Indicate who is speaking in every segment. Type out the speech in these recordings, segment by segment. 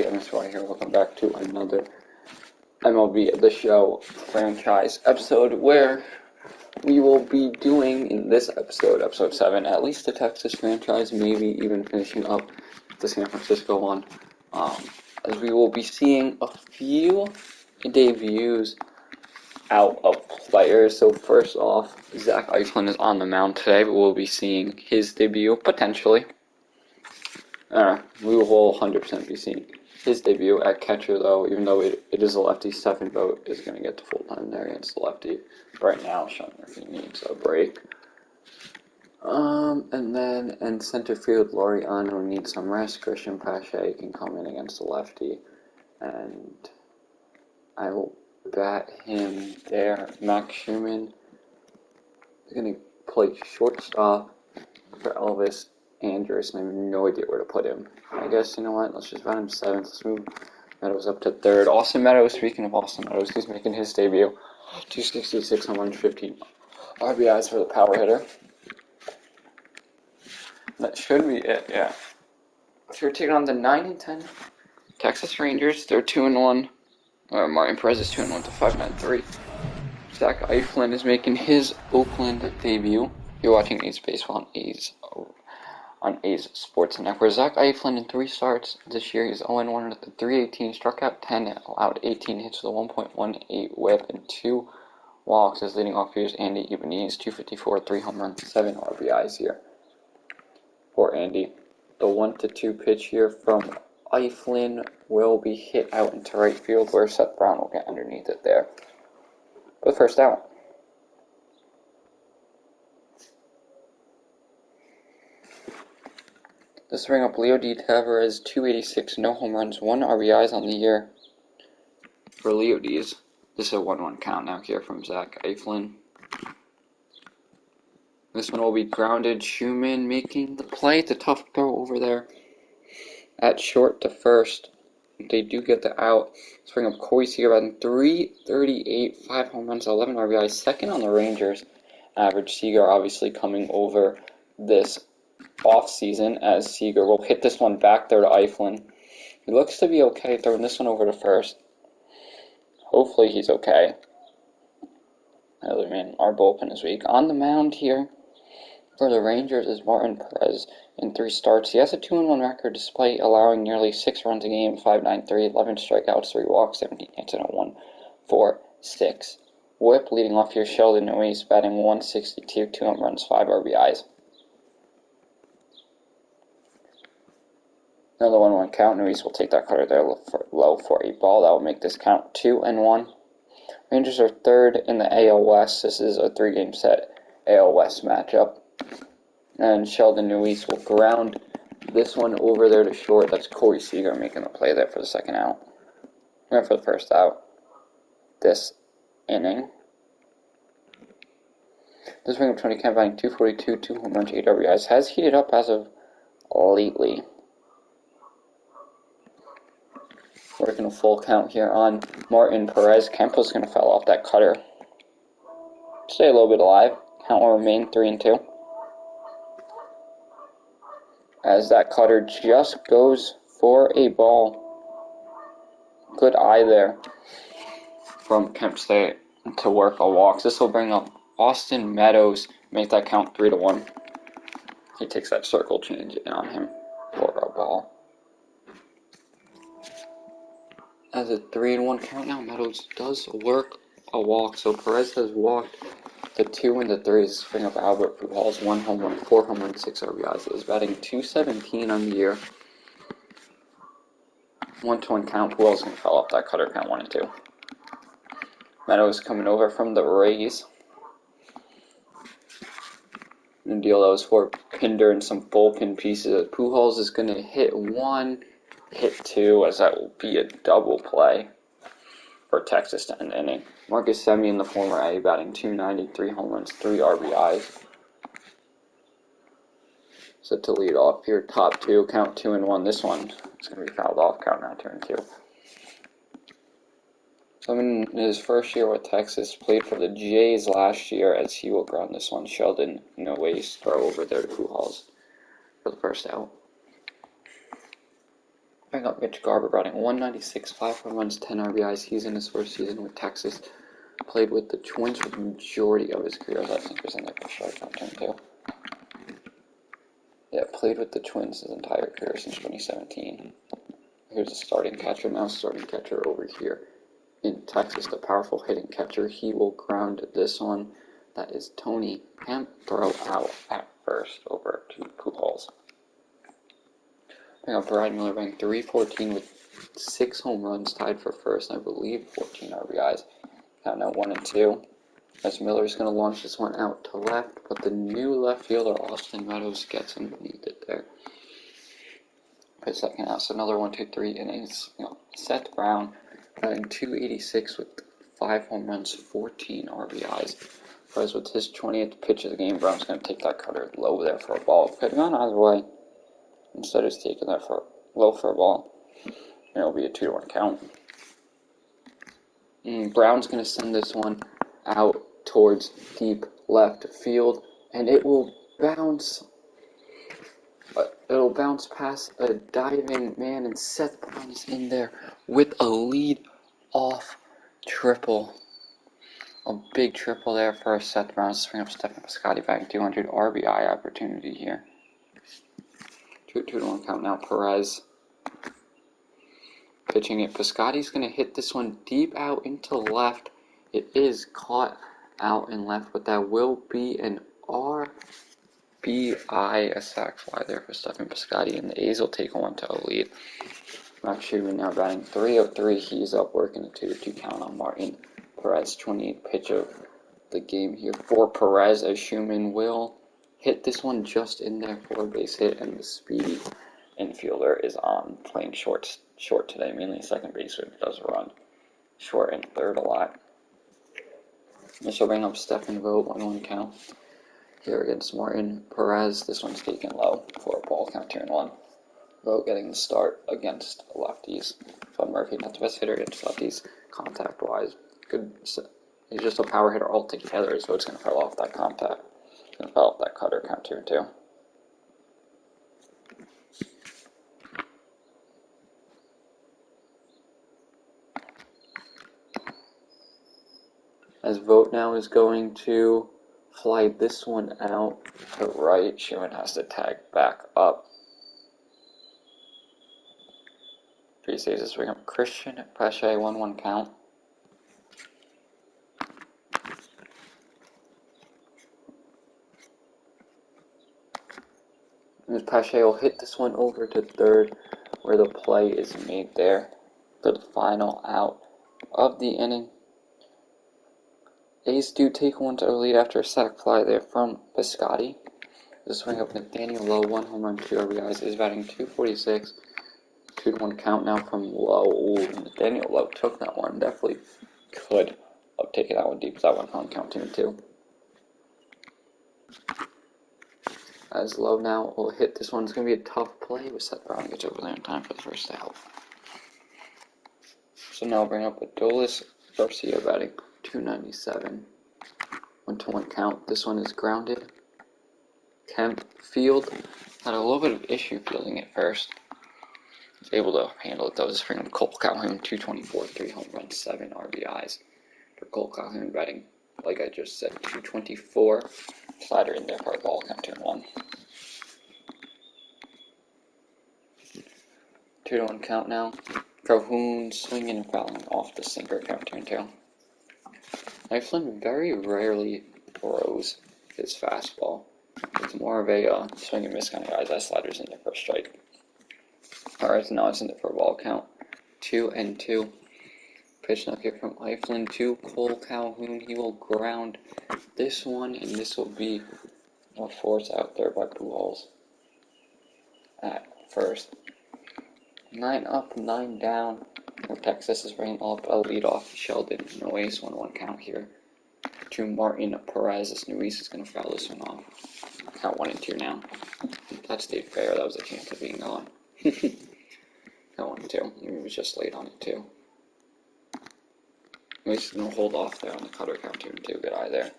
Speaker 1: everybody, MSY here. Welcome back to another MLB The Show franchise episode where we will be doing, in this episode, episode 7, at least the Texas franchise, maybe even finishing up the San Francisco one, as we will be seeing a few debuts out of players. So first off, Zach Eflin is on the mound today, but we'll be seeing his debut, potentially. We will 100% be seeing his debut at catcher, though, even though it is a lefty. Stephen Vogt is going to get the full time there against the lefty right now. Sean Murphy needs a break. And then in center field, Laureano needs some rest. Christian Pache can come in against the lefty, and I will bat him there. Max Schumann is going to play shortstop for Elvis Andrus, and I have no idea where to put him. I guess, you know what, let's just bat him 7th. Let's move Meadows up to 3rd. Austin Meadows, speaking of Austin Meadows, he's making his debut. 266 on 115 RBIs for the power hitter. That should be it, yeah. So we're taking on the 9 and 10 Texas Rangers. They're 2-1. Martin Perez is 2-1 to 5-9-3. Zach Eflin is making his Oakland debut. You're watching A's Baseball on A's Sports Network. Zach Eflin in 3 starts this year. He's 0-1 at the .318, struck out 10, allowed 18 hits with a 1.18 whip and 2 walks. His leading off hitters Andy Ibanez, 254, 3 home runs, 7 RBIs here for Andy. The 1-2 pitch here from Eflin will be hit out into right field, where Seth Brown will get underneath it there for the first out. This will bring up Leo D. Tavares, 286, no home runs, 1 RBIs on the year for Leo D's. This is a 1-1 count now here from Zach Eflin. This one will be grounded. Schumann making the play. It's a tough throw over there at short to first. They do get the out. Let's bring up Corey Seager batting .338, 5 home runs, 11 RBIs, second on the Rangers average. Seager obviously coming over this off-season, as Seager will hit this one back there to Eflin. He looks to be okay, throwing this one over to first. Hopefully he's okay. Other man, our bullpen is weak. On the mound here for the Rangers is Martin Perez in 3 starts. He has a 2-1 record despite allowing nearly 6 runs a game, 5.93, 11 strikeouts, 3 walks, 17 hits, and a 1.46 whip. Leading off here, Sheldon Neuse batting .162, 2 home runs, 5 RBIs. Another 1-1 count. Neuse will take that cutter there low for a ball. That will make this count 2-1. Rangers are 3rd in the AL West. This is a 3-game set AL West matchup. And Sheldon Neuse will ground this one over there to short. That's Corey Seager making the play there for the second out. And for the first out this inning. This brings up Tony Kemp batting .242, 2 home runs, 8 RBIs. Has heated up as of lately. Working a full count here on Martin Perez. Kempo's going to foul off that cutter. Stay a little bit alive. Count will remain 3-2. As that cutter just goes for a ball. Good eye there from Kemp State to work a walk. This will bring up Austin Meadows. Make that count 3-1. He takes that circle change in on him for a ball. As a 3-1 count now, Meadows does work a walk. So Perez has walked the 2 and the 3s. Bring up Albert Pujols, 1 home run, 4 home runs, 6 RBIs. Is batting .217 on the year. 1-1 count. Pujols going to foul off that cutter, count 1-2. Meadows coming over from the Rays. The deal that was for Pinder and some bullpen pieces. Pujols is going to hit 1. Hit 2, as that will be a double play for Texas to end the inning. Marcus Semien, the former A, batting .290, 3 home runs, 3 RBIs. Set to lead off here, top 2, count 2-1. This one is going to be fouled off, count now 2-2. So in his first year with Texas, played for the Jays last year, as he will ground this one. Sheldon Neuse throw over there to Pujols for the first out. Bring up Mitch Garber, batting 196, 5 home runs, 10 RBIs. He's in his first season with Texas. Played with the Twins for the majority of his career. I think was in there for strikeout turn too. Yeah, played with the Twins his entire career since 2017. Here's a starting catcher now. Starting catcher over here in Texas, the powerful hitting catcher. He will ground this one. That is Tony Kemp. Throw out at first over to Pujols. Bring up Brad Miller, batting 314 with 6 home runs, tied for first, and I believe 14 RBIs. Count now 1 and 2. As Miller's going to launch this one out to left, but the new left fielder, Austin Meadows, gets underneath it there. For the second out, so another 1, 2, 3 innings. Seth Brown, batting 286 with 5 home runs, 14 RBIs. Whereas with his 20th pitch of the game, Brown's going to take that cutter low there for a ball. Could have gone either way. Instead, he's taking that for low for a ball. And it'll be a 2-1 count. Brown's going to send this one out towards deep left field, and it will bounce. It'll bounce past a diving man, and Seth Brown is in there with a lead-off triple. A big triple there for Seth Brown. Swing up Stephen Piscotty, batting 200 RBI opportunity here. 2-1 count now. Perez pitching it. Piscotty's going to hit this one deep out into left. It is caught out and left, but that will be an RBI, a sac fly there for Stephen Piscotty, and the A's will take a 1-0 lead. Max Schumann now batting 303. He's up working a 2-2 count on Martin Perez. 28th pitch of the game here for Perez, as Schumann will hit this one just in there for a base hit, and the speedy infielder is on, playing short today, mainly second base, but does run short and third a lot. This will bring up Stephen Vogt, 1-1 count here against Martin Perez. This one's taken low for a ball, count 2-1. Vogt getting the start against lefties. Fun Murphy, not the best hitter against lefties, contact-wise. Good. He's just a power hitter altogether, so it's going to fall off that contact. It's going to fall off that cutter, count 2-2. As Vogt now is going to fly this one out to right. Schumann has to tag back up. Three saves this bring up Christian Pache, 1-1 count. As Pache will hit this one over to third, where the play is made there for the final out of the inning. A's do take 1-0 lead after a sac fly there from Piscotty. The swing up Nathaniel Lowe, 1 home run, 2 RBIs, is batting 246. 2-1 count now from Lowe. Ooh, Nathaniel Lowe took that one. Definitely could have taken that one deep. That one on count 2-2. As Lowe now will hit this one. It's going to be a tough play with Seth Brown. Gets over there in time for the first out. So now I'll bring up Adolis Garcia, batting 297. 1-1 count. This one is grounded. Kemp field had a little bit of issue fielding it first. Was able to handle it though. This bring up Cole Calhoun, 224, 3 home runs, 7 RBIs. For Cole Calhoun, batting, like I just said, 224. Slider in there for a ball, count 2-1. 2-1 count now. Calhoun swinging and fouling off the sinker, count 2-2. Mifflin very rarely throws his fastball. It's more of a swing and miss kind of guy. That slider's in there for a strike. Alright, so now it's in there for a ball, count 2-2. Pitch knock here from Mifflin to Cole Calhoun. He will ground this one, and this will be a force out there by Pujols at first. 9 up, 9 down. Texas is bringing up a leadoff Sheldon Noyes, 1-1 count here to Martin Perez. This Noyes is going to foul this one off. Count 1-2 now. If that stayed fair, that was a chance of being gone. Count 1-2. He was just late on it too. Noyes is going to hold off there on the cutter, count 2-2. Good eye there.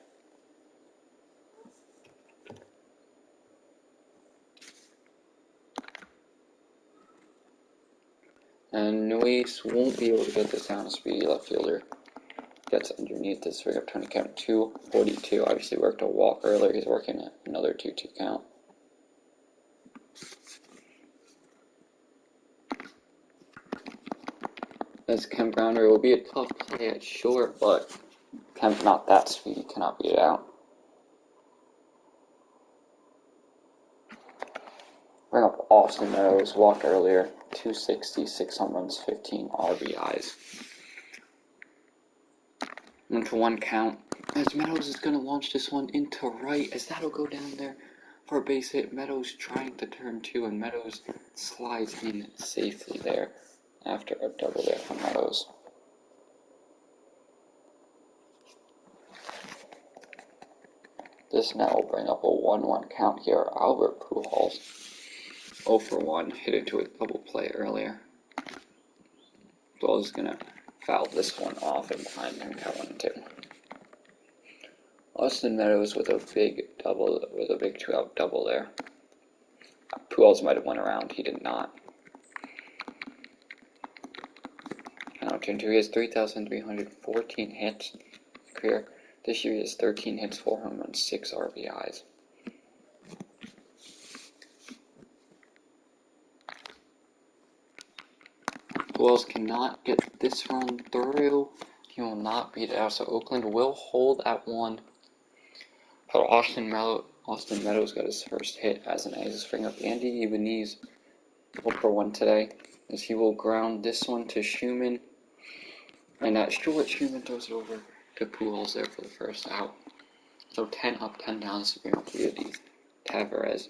Speaker 1: And Nuis won't be able to get this down. A speedy left fielder gets underneath this. Bring up 20 count. 2-42. Obviously worked a walk earlier. He's working another 2-2 count. As Kemp Grounder will be a tough play at short, but Kemp not that speedy, cannot beat it out. Bring up Austin Meadows, walked earlier, 260, 6 home runs, 15 RBIs. 1-1 count, as Meadows is going to launch this one into right, as that'll go down there for a base hit. Meadows trying to turn 2, and Meadows slides in safely there after a double there from Meadows. This now will bring up a 1-1 count here. Albert Pujols, 0 for 1, hit into a double play earlier. Pujols is going to foul this one off and time him count 1-2. Austin Meadows with a big 2-out double there. Pujols might have went around, he did not. Now turn 2, he has 3,314 hits in his career. This year he has 13 hits, 4 home runs, 6 RBIs. Pujols cannot get this run through. He will not beat it out, so Oakland will hold at 1. But Austin Meadows got his first hit as an ace. Bring up Andy Ibanez, 0 for 1 today, as he will ground this one to Schumann. And at short, Schumann throws it over to Pujols there for the first out. So 10 up, 10 down to bring up Leody Taveras.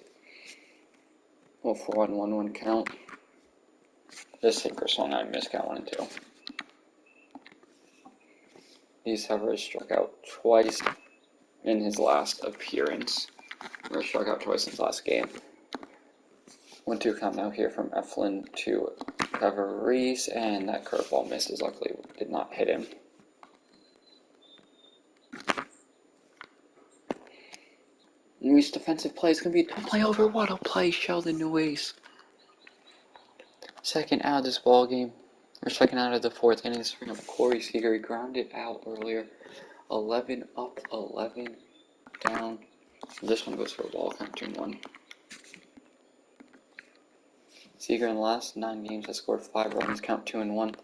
Speaker 1: 0 for 1, 1-1 count. This sinker swung on, missed count 1-2. Leody Taveras struck out twice in his last appearance. Or struck out twice in his last game. 1-2 count now here from Eflin to Taveras, and that curveball misses. Luckily, did not hit him. Nuis defensive play is going to be a play over. What a play, Sheldon Nuis. Second out of this ball game, or second out of the fourth inning. This bring up Corey Seager. He grounded out earlier. 11 up, 11 down. This one goes for a ball, count 2-1. Seager in the last 9 games has scored 5 runs, count 2-1.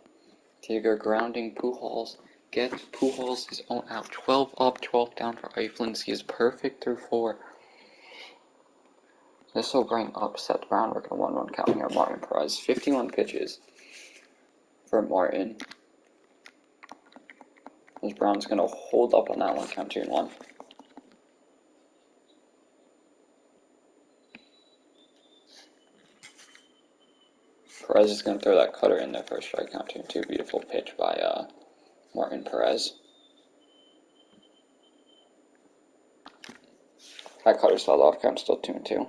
Speaker 1: Seager grounding Pujols. Gets Pujols his own out. 12 up, 12 down for Eflin. He is perfect through 4. This will bring up Seth Brown. We're going to 1-1 count here. Martin Perez. 51 pitches for Martin. As Brown's going to hold up on that one, count 2-1. Perez is going to throw that cutter in there for a strike, count 2-2. Beautiful pitch by Martin Perez. That cutter's fouled off, count still 2-2.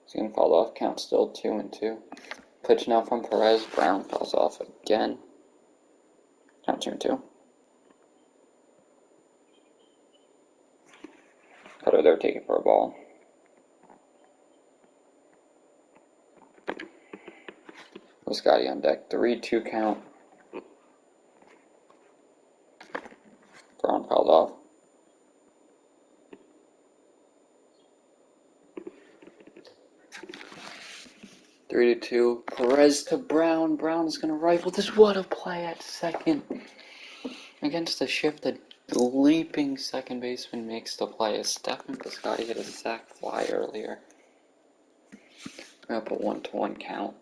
Speaker 1: It's going to fall off, count still 2-2. Pitch now from Perez. Brown falls off again. Count 2-2. Cutter there, taking for a ball. Scotty on deck. 3-2 count. Brown fouled off. Three to 2. Perez to Brown. Brown is going to rifle this. What a play at second. Against the shift, the leaping second baseman makes the play. As Stephen Piscotty hit a sac fly earlier. We're up a 1-1 count.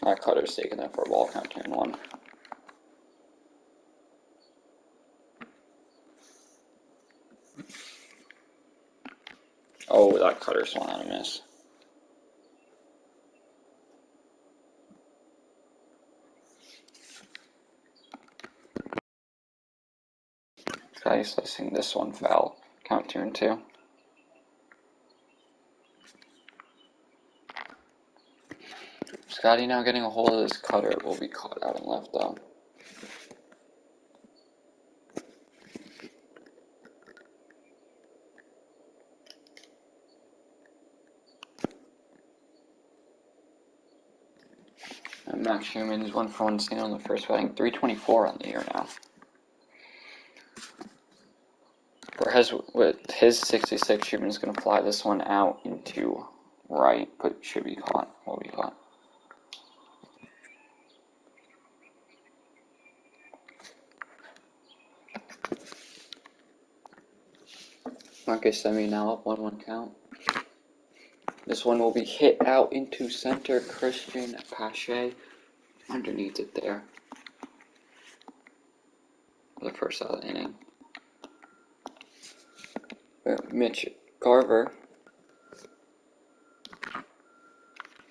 Speaker 1: That cutter's taking that for a ball, count 2-1. Oh, that cutter swung on a miss. Guy's slicing this one foul. Count 2-2. Scotty now getting a hold of this cutter. It will be caught out and left though. And Max Schumann is 1-for-1 single on the first batting, 324 on the year now. With his 66, Schumann is going to fly this one out into right, but should be caught. Will be caught. Marcus Semi now up 1-1 count. This one will be hit out into center. Christian Pache underneath it there. For the first out of the inning. Mitch Garver.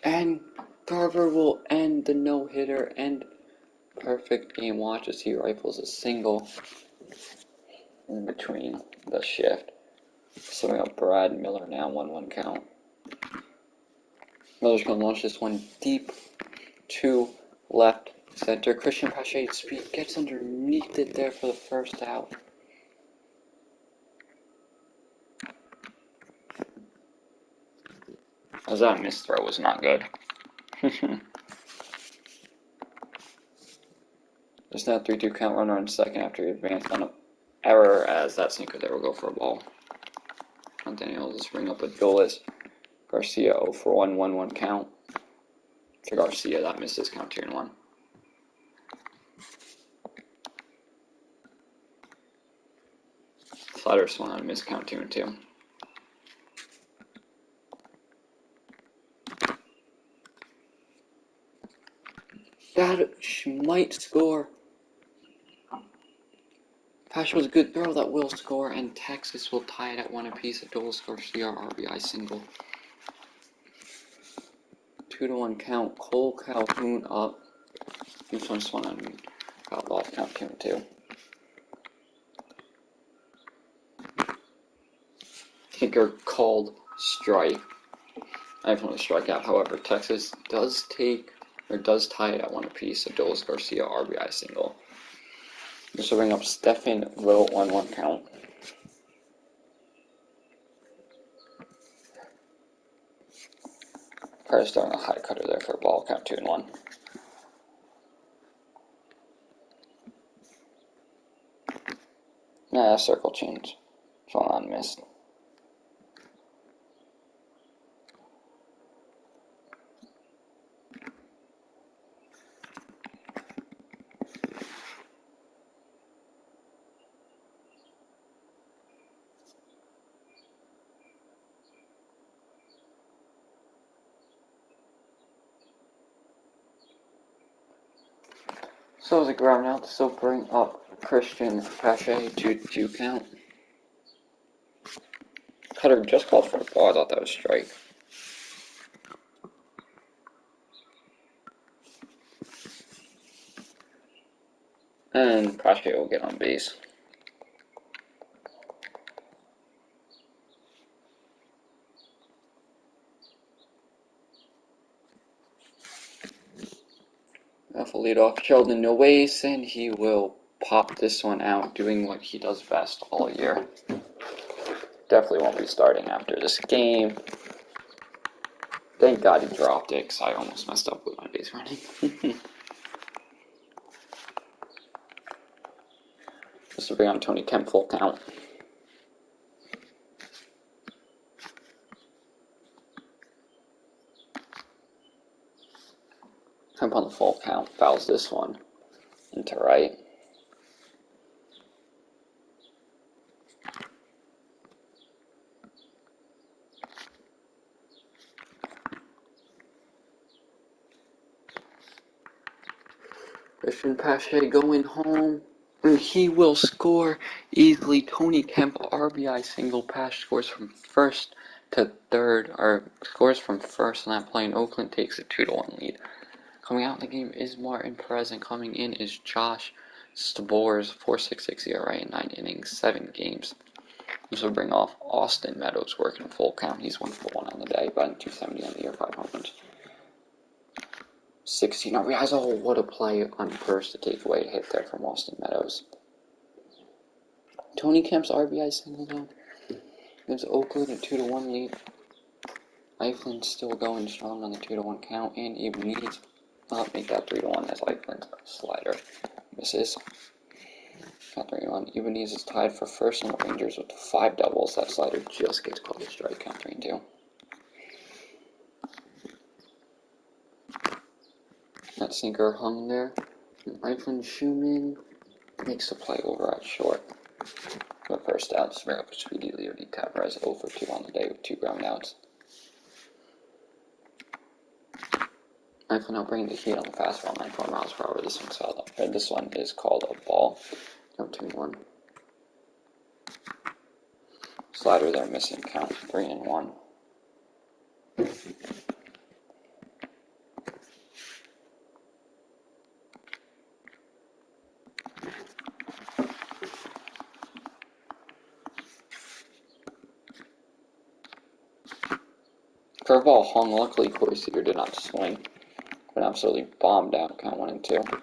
Speaker 1: And Garver will end the no-hitter and perfect game watch as he rifles a single in between the shift. Summing up Brad Miller now, 1-1 count. Miller's going to launch this one deep to left center. Christian Pache speed gets underneath it there for the first out. As that missed throw was not good. There's now 3-2 count, runner on second after he advanced on an error as that sinker there will go for a ball. Daniel will just bring up a goalless. Garcia 0-for-1, 1-1 count. To Garcia, that missed his count 2-1. Slider swung on a missed count 2-2. That might score. Pash was a good throw that will score, and Texas will tie it at 1 apiece. Adolis Garcia RBI single. 2-1 count. Cole Calhoun up. This one swung on outlaw count 2-2. Tinker called strike. I have one to strike out. However, Texas does tie it at 1 apiece. Adolis Garcia RBI single. This will bring up Stephen Will 1-1 count. Price throwing a high cutter there for a ball, count 2-1. Nah, circle change. Swung on, missed. So as a ground out, this will bring up Christian Pache, 2-2 count. Cutter just called for a ball. I thought that was strike. And Pache will get on base. Off a leadoff, Sheldon Nowace, and he will pop this one out, doing what he does best all year. Definitely won't be starting after this game. Thank God he dropped it, because I almost messed up with my base running. This will bring on Tony Kemp full count. Kemp on the full count, fouls this one into right. Christian Pache going home, and he will score easily. Tony Kemp RBI single. Pache scores from first to third, or scores from first on that play, and Oakland takes a 2-1 lead. Coming out in the game is Martin Perez, and coming in is Josh Stabors, 4.66 ERA in 9 innings, 7 games. This will bring off Austin Meadows working a full count. He's 1-for-1 on the day, batting 270 on the year, 5 home runs. 16 RBIs. Oh, what a play on first to take away a hit there from Austin Meadows. Tony Kemp's RBI single though gives Oakland a 2-1 lead. Eiflin's still going strong on the 2-1 count, and even needs make that 3-1 as Eiflin's slider misses. Count 3-1. Ebenezer is tied for first on the Rangers with 5 doubles. That slider just gets called a strike. Count 3-2. That sinker hung there. Eiflin Schumann makes the play over at short. The first out, bring up Speedy Leody Tavares 0 for 2 on the day with 2 ground outs. Eiflin now bringing the heat on the fastball, 94 miles per hour. This one is called a ball. Count 2-1. Slider there missing. Count 3-1. Curveball hung. Luckily, Corey Seager did not swing, but absolutely bombed out. Count 1-2.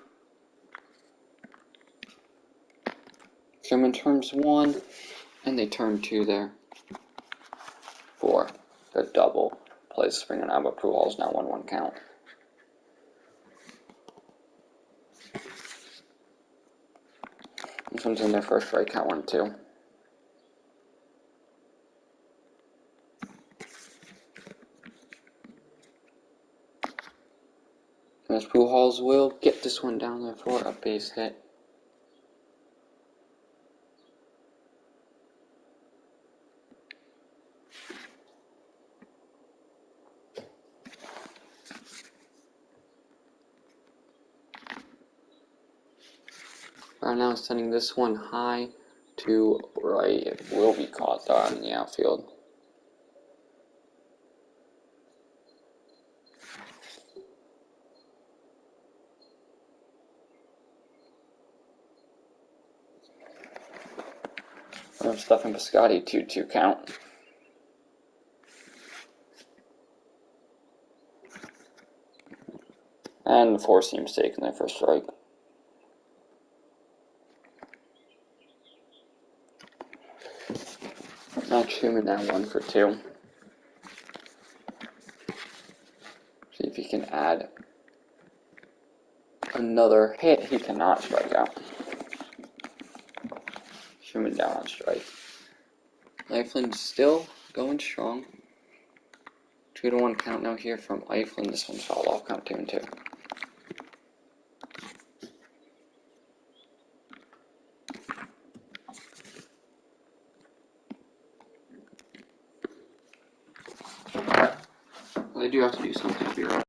Speaker 1: Sherman turns 1, and they turn 2 there for the double. Plays spring and Abba Pujols now 1-1 count. This one's in their first strike. Count 1-2. As Pujols will get this one down there for a base hit. Right now, sending this one high to right. It will be caught though in the outfield. From Stephen Piscotty, 2-2 count. And the 4-seam mistake in their first strike. Max Schumann now 1 for 2. See if he can add another hit. He cannot strike out. Schumann down on strike. Eiflin still going strong. 2-1 count now here from Eiflin. This one's fouled off. Count 2-2. They do have to do something to be right.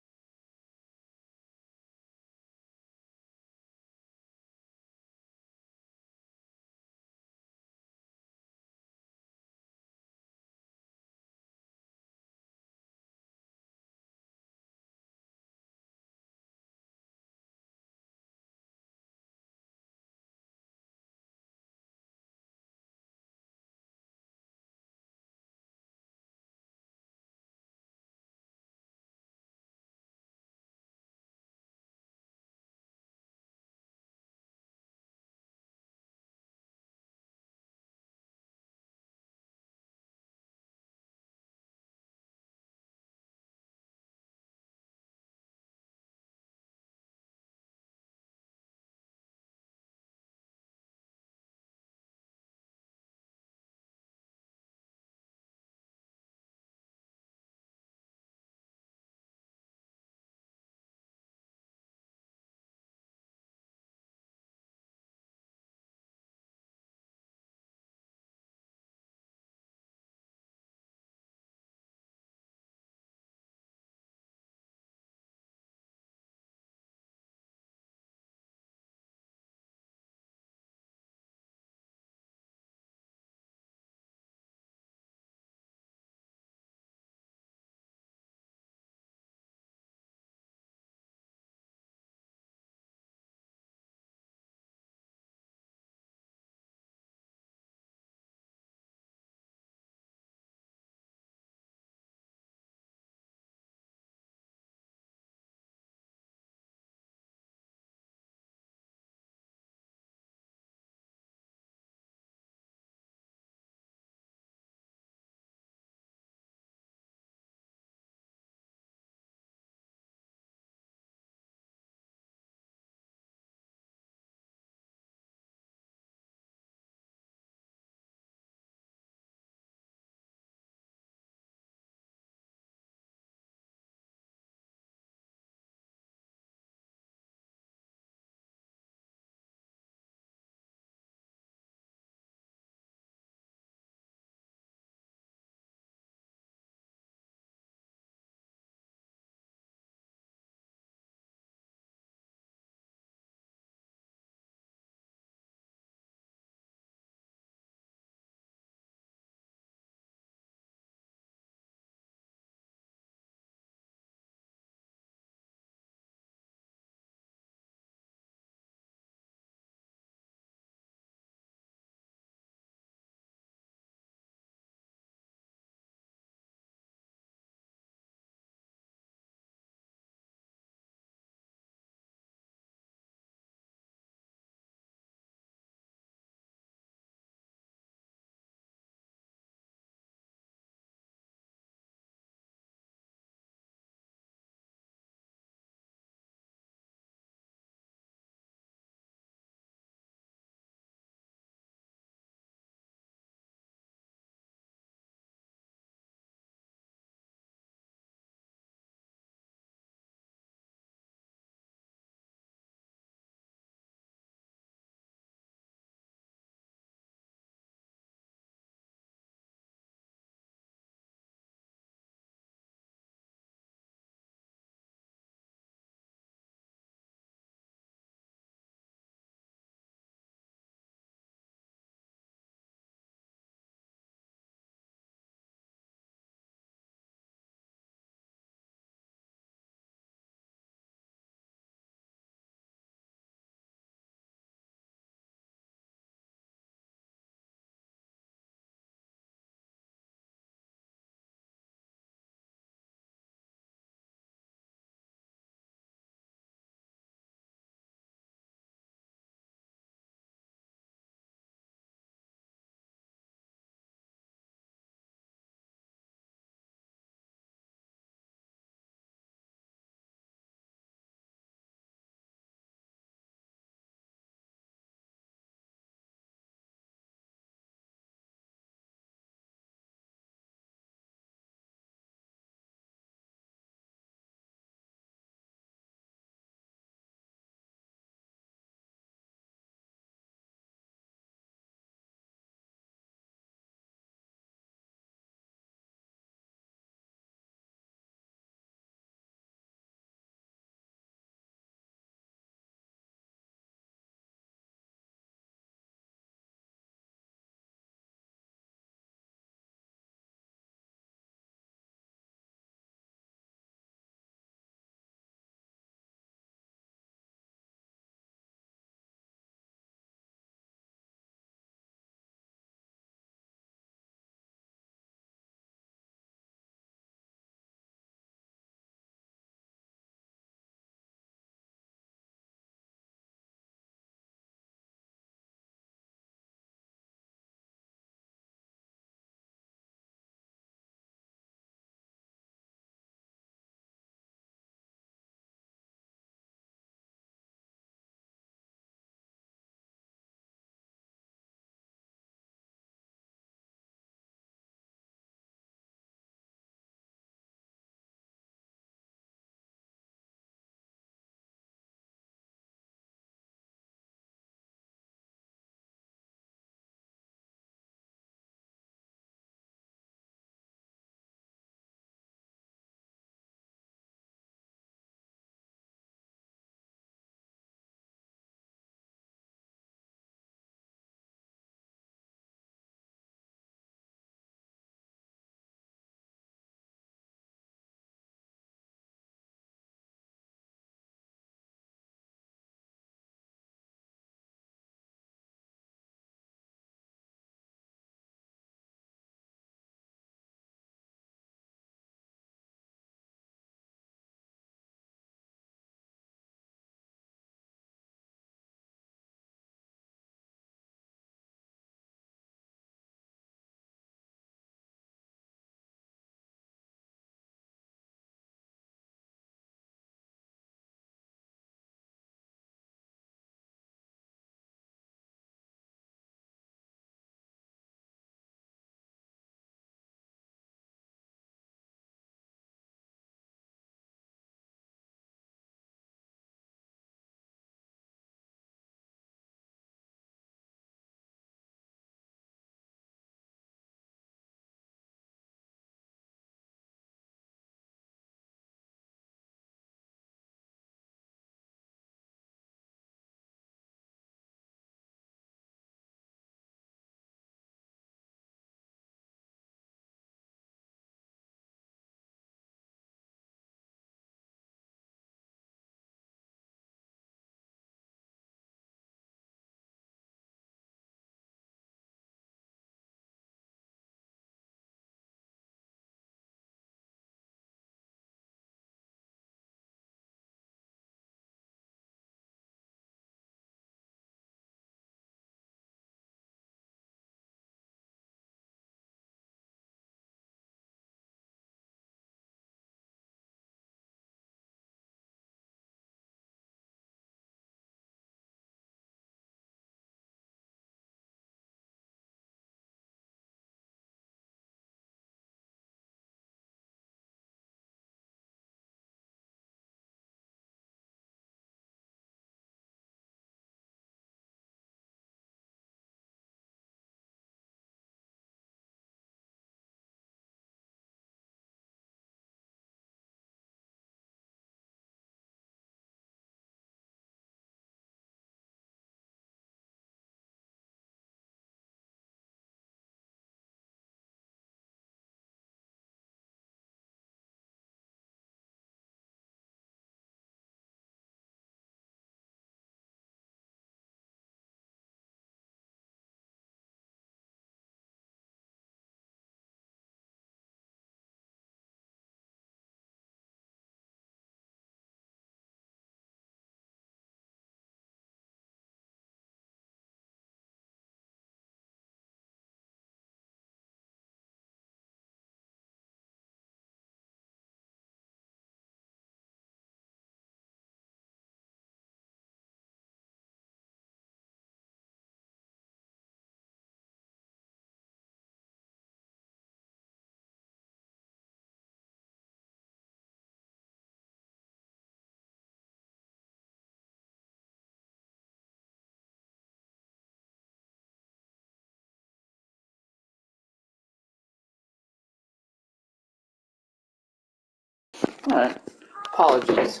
Speaker 1: Alright, apologies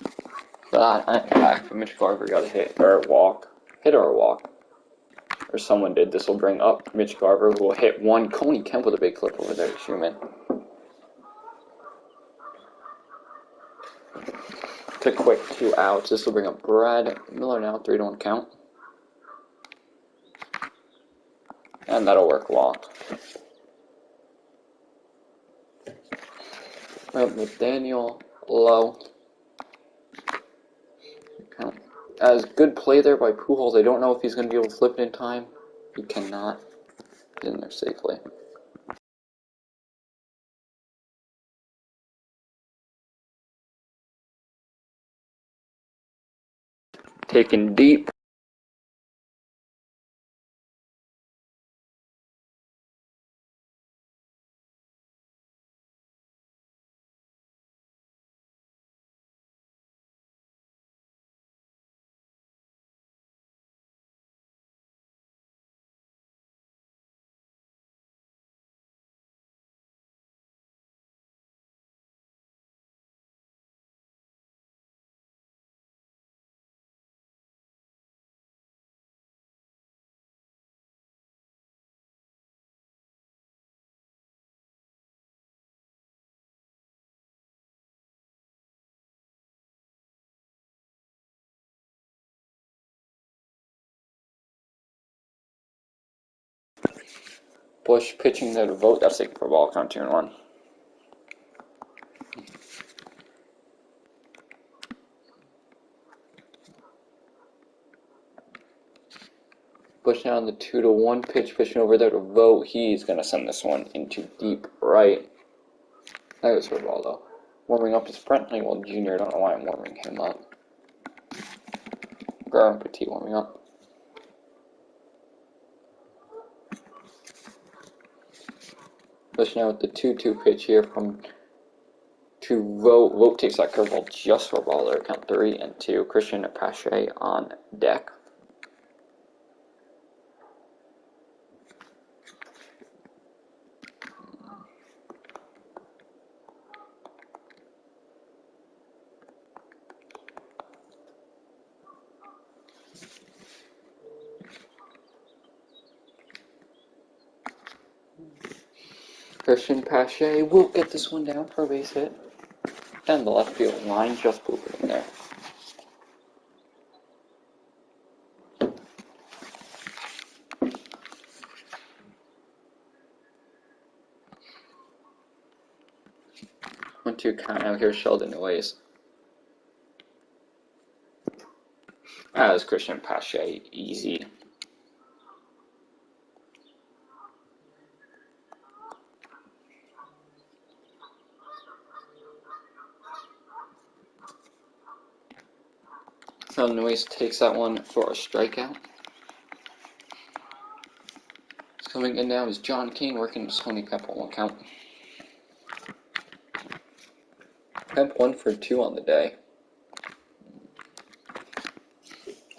Speaker 1: for that. Mitch Garver got a hit or a walk. Hit or a walk. Or someone did. This will bring up Mitch Garver, who will hit one. Coney Kemp with a big clip over there to Schumann. To quick 2 outs. This will bring up Brad Miller now, 3-1 count. And that'll work walk. With Daniel Lowe. As good play there by Pujols. I don't know if he's going to be able to flip it in time. He cannot. He's in there safely. Taken deep. Bush pitching there to Vogt. That's taken for ball count 2-1. Bush down the 2-1 pitch, pitching over there to Vogt. He's going to send this one into deep right. That goes for a ball, though. Warming up is Brent Honeywell Jr. I don't know why I'm warming him up. Garland Petit warming up. Bush now with the 2-2 pitch here to Vogt. Vogt takes that curveball just for a ball there. Count 3-2. Christian Pache on deck. Christian Pache will get this one down for a base hit. And the left field line just blew it in there. One-two count out here, Sheldon Noyes. That was Christian Pache, easy. Sheldon Noyes takes that one for a strikeout. Coming in now is John King working with Tony Kemp on 1 count. Kemp 1 for 2 on the day.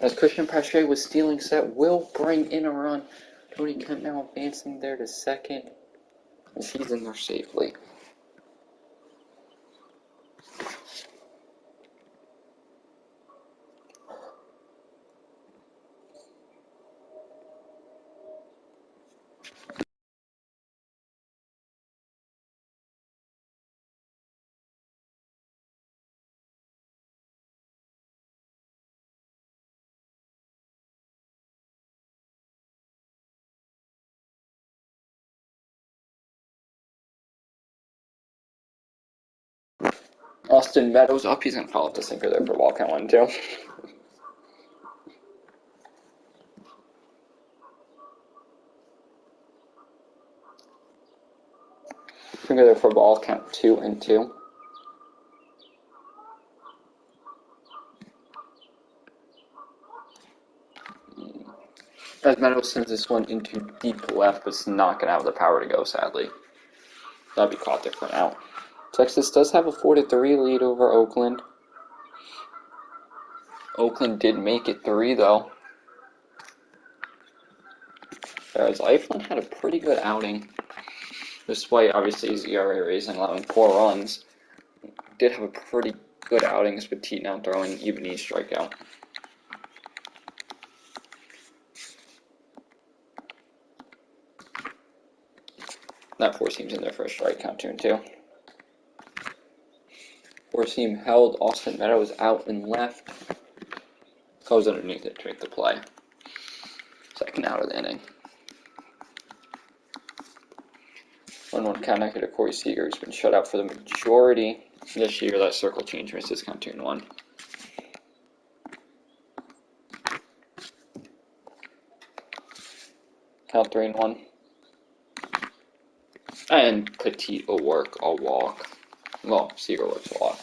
Speaker 1: As Christian Pache with stealing set will bring in a run. Tony Kemp now advancing there to second. And she's in there safely. Austin Meadows up. He's going to follow up the sinker there for ball count 1-2. Sinker there for ball count 2-2. As Meadows sends this one into deep left, but it's not going to have the power to go, sadly. That'll be caught there for an out. Texas does have a 4-3 lead over Oakland. Oakland did make it 3, though. Whereas Eiflin had a pretty good outing, despite obviously his ERA raising, allowing 4 runs. did have a pretty good outing as Petit now throwing even each strikeout. That four seam's in there for a strike count, 2-2. Four seam held. Austin Meadows out and left. Goes underneath it to make the play. Second out of the inning. 1-1 count after Corey Seager, who's been shut out for the majority this year. That circle change misses, count 2-1. Count 3-1. And Petit will work a walk. Well, Seager works a walk.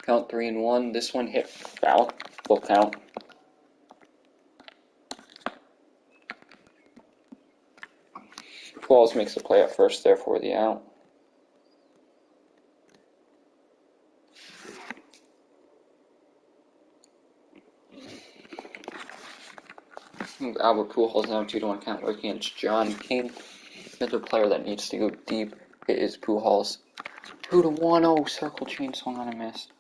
Speaker 1: Count 3-1. This one hit foul. Full count. Pujols makes the play at first there for the out. Albert Pujols now 2-1 count working against John King. Another player that needs to go deep. It is Pujols. 2-1. Oh, circle change swung on and missed.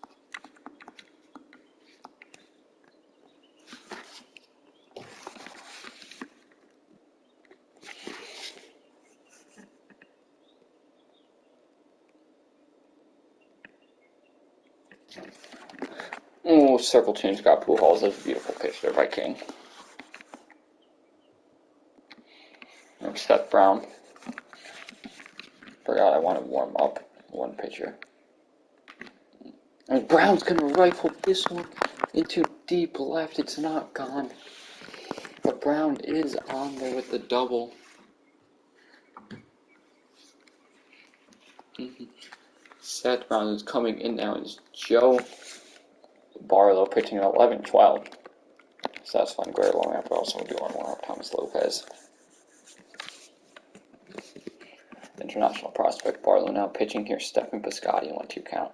Speaker 1: Oh, circle change got Pujols. That's a beautiful pitch there by King. Seth Brown. Forgot I want to warm up one pitcher. And Brown's going to rifle this one into deep left. It's not gone. But Brown is on there with the double. Seth Brown is coming in now. It's Joe Barlow pitching at 11-12. So that's fun. Great warm up, but also we'll do one more up. Thomas Lopez. International prospect Barlow now pitching here. Stephen Piscotty, 1-2 count.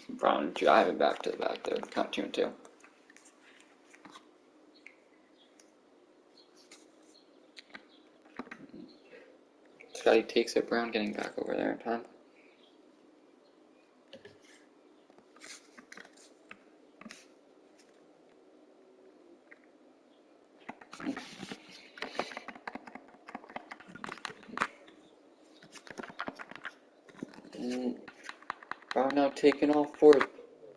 Speaker 1: Brown driving back to the back there. Count 2-2. Scotty takes it. Brown getting back over there in time. Brown now taking off for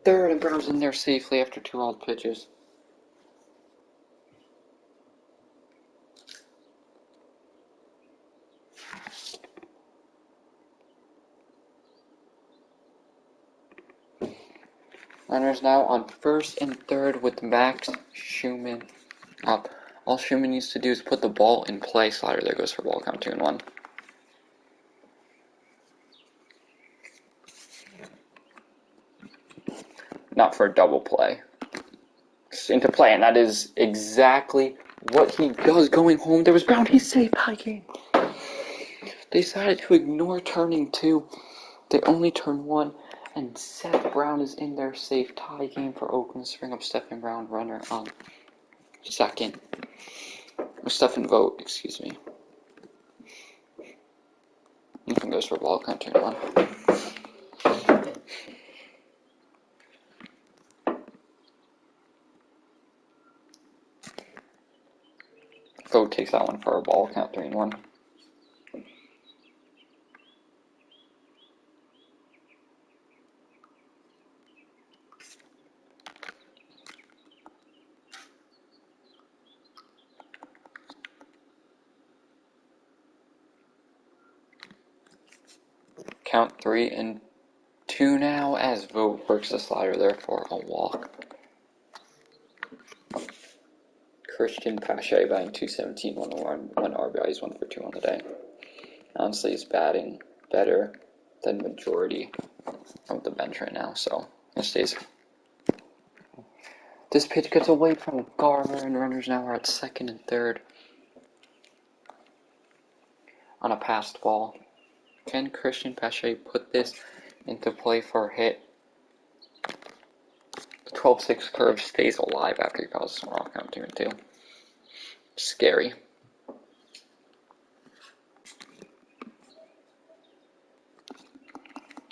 Speaker 1: third, and Brown's in there safely after 2 wild pitches. Runners now on first and third with Max Schumann up. All Schumann needs to do is put the ball in play. Slider there goes for ball, count 2-1. Not for a double play. Just into play, and that is exactly what he does. Going home, there was Brown. He's safe. High game. They decided to ignore turning 2. They only turn 1, and Seth Brown is in their safe tie game for Oakland. Bring up Stephen Brown, runner on second. Stephen Vogt, excuse me. Ethan goes for ball, count 2-1. Vogt takes that one for a ball, count 3-1. Count 3-2 now as Vogt works the slider there for a walk. Christian Pache batting .217, 1 RBI. He's 1 for 2 on the day. Honestly, he's batting better than majority of the bench right now, so it stays. This pitch gets away from Garver, and runners now are at second and third on a passed ball. Can Christian Pache put this into play for a hit? The 12-6 curve stays alive after he causes some rock, count 2-2. Scary.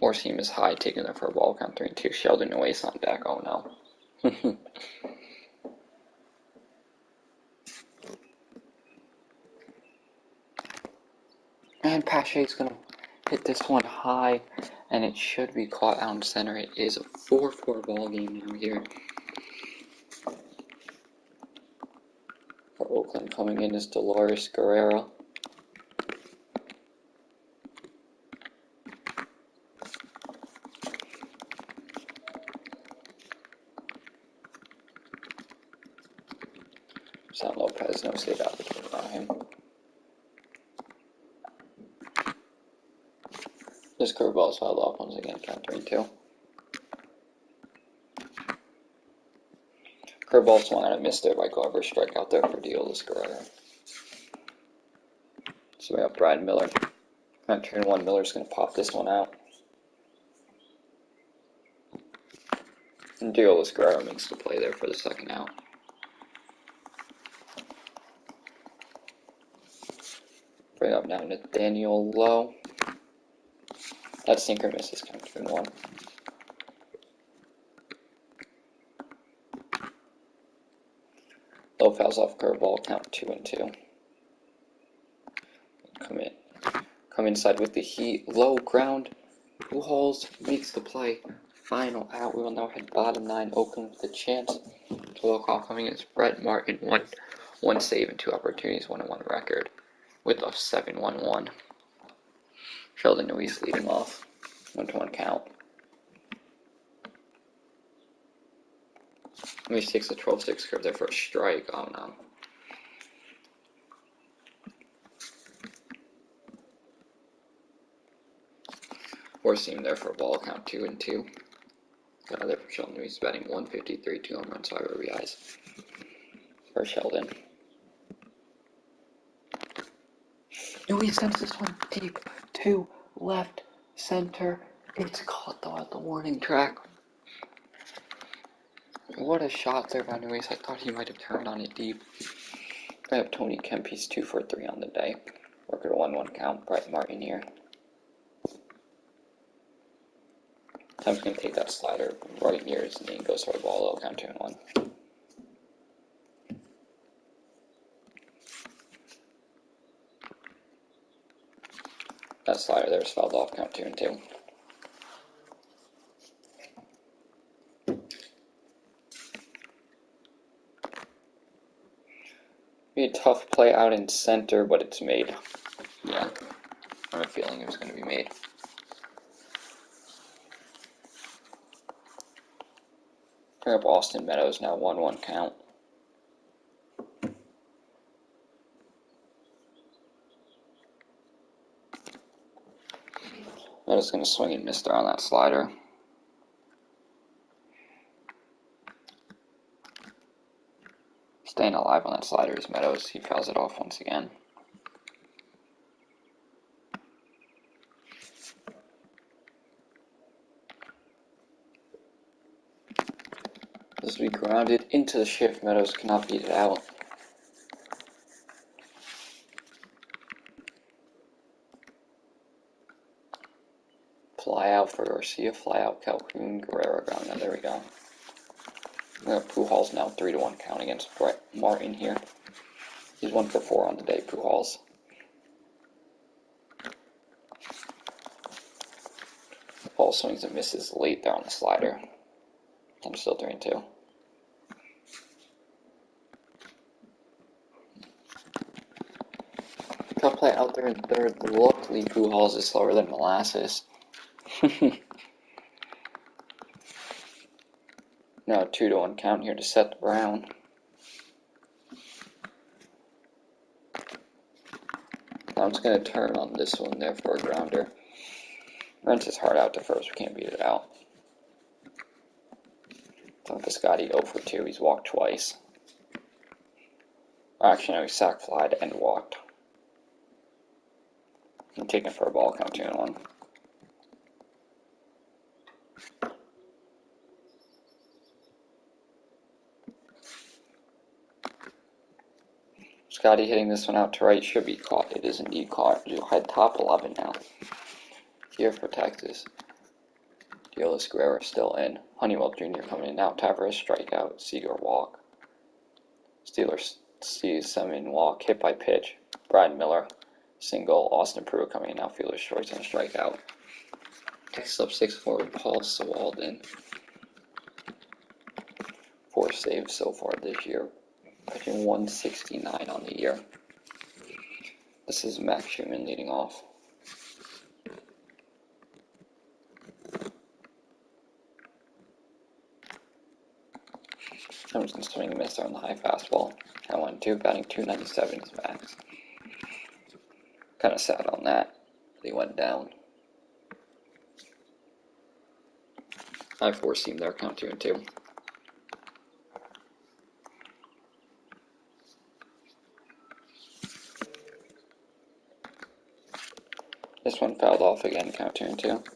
Speaker 1: Or seam is high, taking there for a ball count 3-2. Sheldon Noyes on deck. Oh no. And Pache's gonna hit this one high, and it should be caught out in center. It is a 4-4 ball game now here. For Oakland, coming in is Dolores Guerrero. San Lopez, no save application on him. This curveball is fouled off once again, count 3-2. Curveball swung out, missed there by Garber, strike out there for Dolores Guerrero. So we have Brad Miller. Count 3-1, Miller's going to pop this one out. And Dolores Guerrero makes the play there for the second out. Bring up now to Daniel Lowe. That sinker misses, count 3-1. Lowe fouls off curveball, count 2-2. Come inside with the heat. Low ground. Pujols makes the play. Final out. We will now hit bottom 9. Oakland with a chance. Total call coming is Brett Martin. One save and 2 opportunities. 1-1 record with a 7-1-1. Sheldon Noyes leading off. 1-1 count. Noyes takes the 12-6 curve there for a strike. Oh no. Four seam there for a ball count 2-2. Got out there for Sheldon Noyes batting 153, 2 home runs, 5 RBIs for Sheldon. Noyes sends this one deep to left center. It's caught though at the warning track. What a shot there by Noyes. I thought he might have turned on it deep. I have Tony Kemp. He's 2 for 3 on the day. Record 1-1 count. Brett Martin here. Kemp's going to take that slider right near his knee. Goes for a ball. Low count 2-1. That slider there is fouled off. Count 2-2. Be a tough play out in center, but it's made. Yeah, I have a feeling it was going to be made. Bring up Austin Meadows now, 1-1 count. Meadows going to swing and miss there on that slider. Staying alive on that slider is Meadows. He fouls it off once again. This will be grounded into the shift. Meadows cannot beat it out. Fly out for Garcia. Fly out Calhoun. Guerrero ground. Now there we go. We have Pujols now 3-1 count against Brett Martin here. He's 1 for 4 on the day. Pujols. Ball swings and misses late there on the slider. I'm still 3-2. Tough play out there in third. Luckily, Pujols is slower than molasses. Now a 2-1 count here to set the Brown. Now it's going to turn on this one there for a grounder. Runs his heart out to first. We can't beat it out. Scotty 0 for 2. He's walked twice. Actually, no, he sack flied and walked. I'm taking for a ball count 2-1. Scotty hitting this one out to right should be caught. It is indeed caught. We'll head top 11 now. Here for Texas. Diolis Guerrero still in. Honeywell Jr. coming in now. Tavares strikeout. Seager walk. Steelers sees Semien walk. Hit by pitch. Brad Miller single. Austin Pruitt coming in now. Fielder strikes and a strikeout. Texas up 6-4 with Paul Sewald in. 4 saves so far this year. Pitching 169 on the year. This is Max Schumann leading off. I'm just going to swing and miss on the high fastball. I went 2, batting 297 is Max. Kind of sad on that. He went down. I four-seam there, count 2-2. This one fouled off again, count 2-2.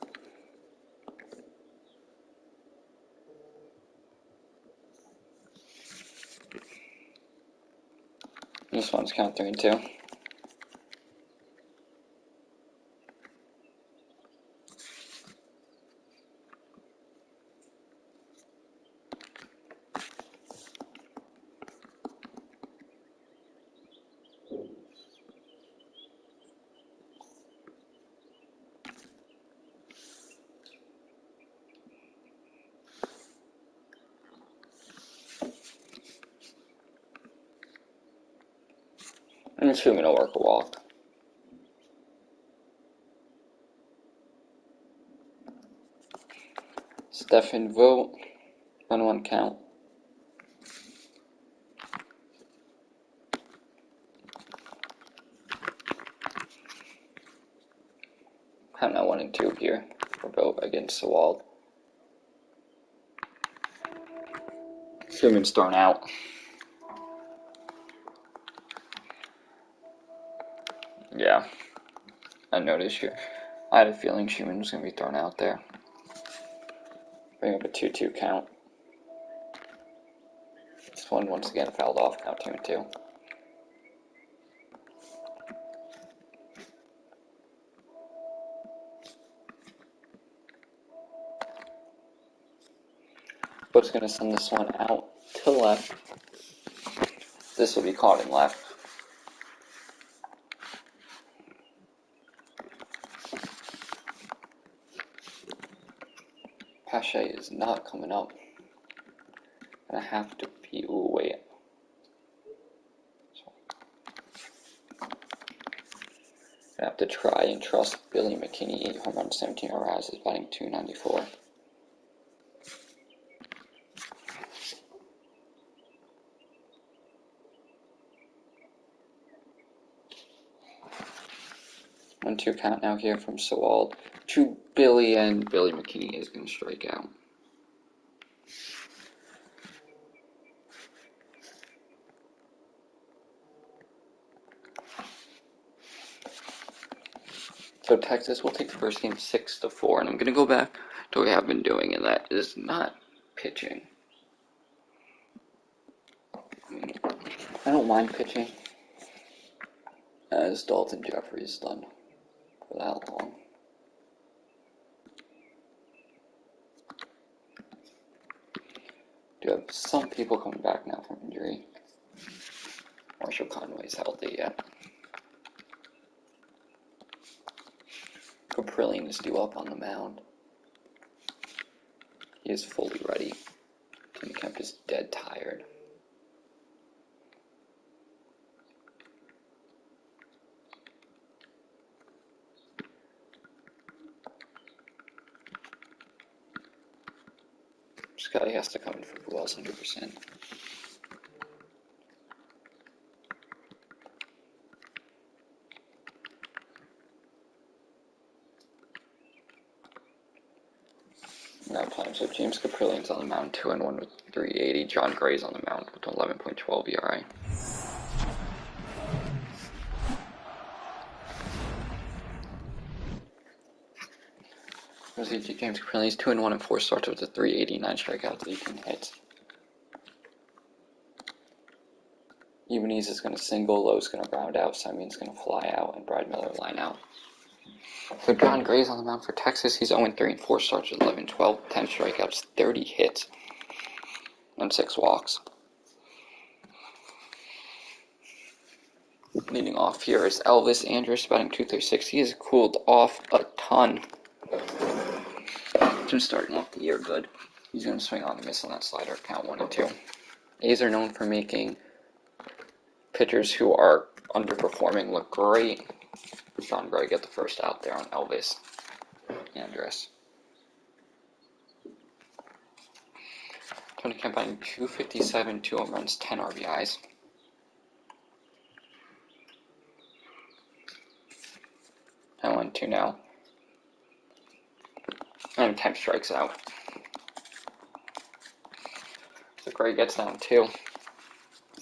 Speaker 1: This one's count 3-2. I'm assuming it'll work a walk. Stephen Vogt, 1-1 count. I'm now 1-2 here for Vogt against Sewald. Schumann's thrown out. Yeah, I noticed here. I had a feeling Schumann was going to be thrown out there. Bring up a 2-2 count. This one once again fouled off, count 2-2. Book's going to send this one out to left. This will be caught in left. Pache is not coming up. Gonna have to be, ooh, wait. Gonna have to try and trust Billy McKinney, 8 home runs, 17 RBIs, is batting .294. One, two count now here from Sewald to Billy, and Billy McKinney is going to strike out. So Texas will take the first game 6-4, and I'm going to go back to what we have been doing, and that is not pitching. I don't mind pitching, as Dalton Jeffries done for that long. Do have some people coming back now from injury. Marshall Conway's healthy yet. Caprillion is due up on the mound. He is fully ready. Tim Kemp is dead tired. Scotty has to come in for Pujols 100%. Now time, so James Caprillion's on the mound, 2-1 with 380. John Gray's on the mound with 11.12 ERA. James Caprilion's 2-1 and 4 starts with a 389 strikeouts, 18 hits. Ebenez is going to single, Lowe's going to ground out, Semien's going to fly out, and Brad Miller line out. So John Gray's on the mound for Texas. He's 0-3 in 4 starts, 11-12, 10 strikeouts, 30 hits, and 6 walks. Leading off here is Elvis Andrus, batting .236. He has cooled off a ton. Just starting off the year good. He's going to swing on the miss on that slider, count 1-2. A's are known for making pitchers who are underperforming look great. John Gray get the first out there on Elvis Andrus. Tony Kemp batting .257, 2 home runs, 10 RBIs. I 1-2 now. And Kemp strikes out. So Gray gets down 2.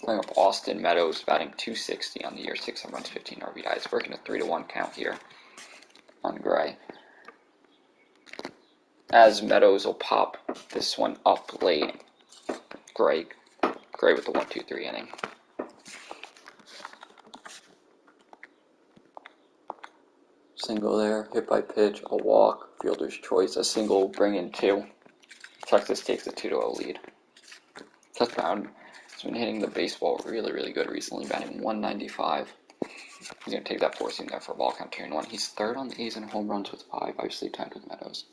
Speaker 1: Playing up Austin Meadows, batting .260 on the year, 6 home runs, 15 RBIs. Working a 3-1 count here on Gray. As Meadows will pop this one up late. Gray with the 1-2-3 inning. Single there, hit by pitch, a walk, fielder's choice, a single, bring in 2. Texas takes a 2-0 lead. Seth Brown has been hitting the baseball really, really good recently, batting .195. He's going to take that 4-seam there for a ball count 2-1. He's third on the A's in home runs with 5, obviously tied with Meadows.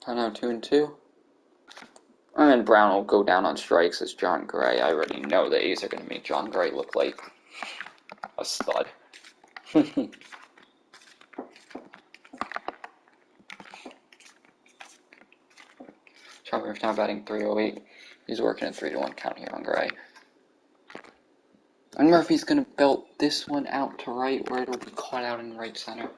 Speaker 1: Now 2-2. And Brown will go down on strikes as John Gray. I already know the A's are going to make John Gray look like a stud. Chavez now batting .308. He's working a 3-1 count here on Gray. And Murphy's going to belt this one out to right, where it'll be caught out in right center.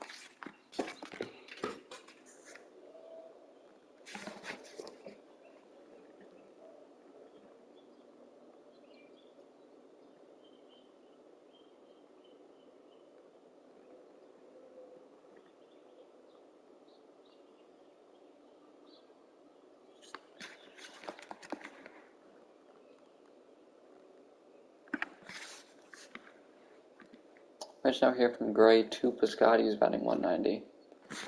Speaker 1: Pitch now here from Gray to Piscotty, who's batting .190.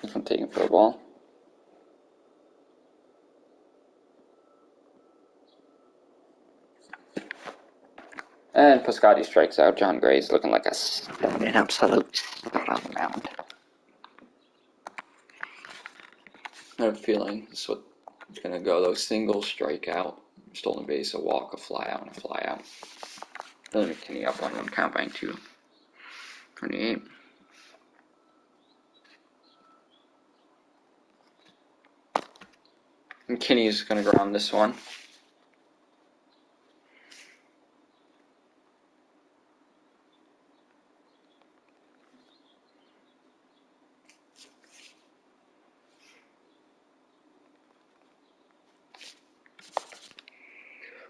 Speaker 1: This one taken for a ball. And Piscotty strikes out. John Gray's looking like an absolute stud on the mound. I have a feeling this is what it's going to go, though. Single, strikeout, stolen base, a walk, a fly out, and a fly out. Billy McKinney up on 1 count by 2-28. McKinney's going to ground this one.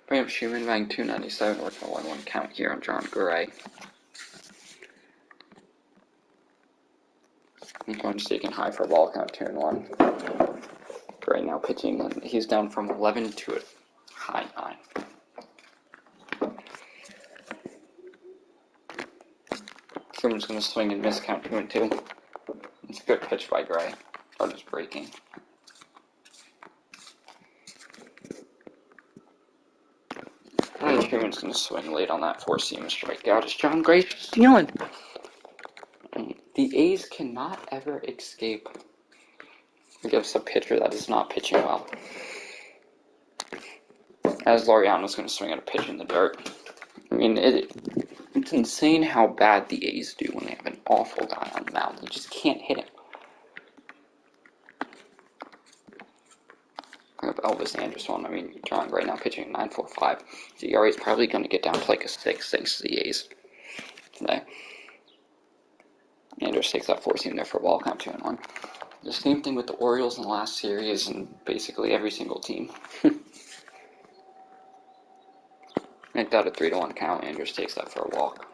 Speaker 1: Bring up Schumann, batting .297, working a 1-1 count here on John Gray. One's taking high for a ball count 2-1. Gray now pitching, and he's down from 11 to a high 9. Schumann's going to swing and miss, count 2-2. It's a good pitch by Gray. Or just breaking. And Schumann's going to swing late on that 4-seam strikeout as John Gray's stealing. The A's cannot ever escape against a pitcher that is not pitching well. As Laureano's going to swing at a pitch in the dirt. I mean, it's insane how bad the A's do when they have an awful guy on the mound. You just can't hit him. Elvis Andrus one. I mean, John Gray now pitching 9.45. The ERA is probably going to get down to like a 6 thanks to the A's today. Andrus takes that 4-seam there for a ball count 2-1. The same thing with the Orioles in the last series and basically every single team. Make that a 3-1 count. Andrews takes that for a walk.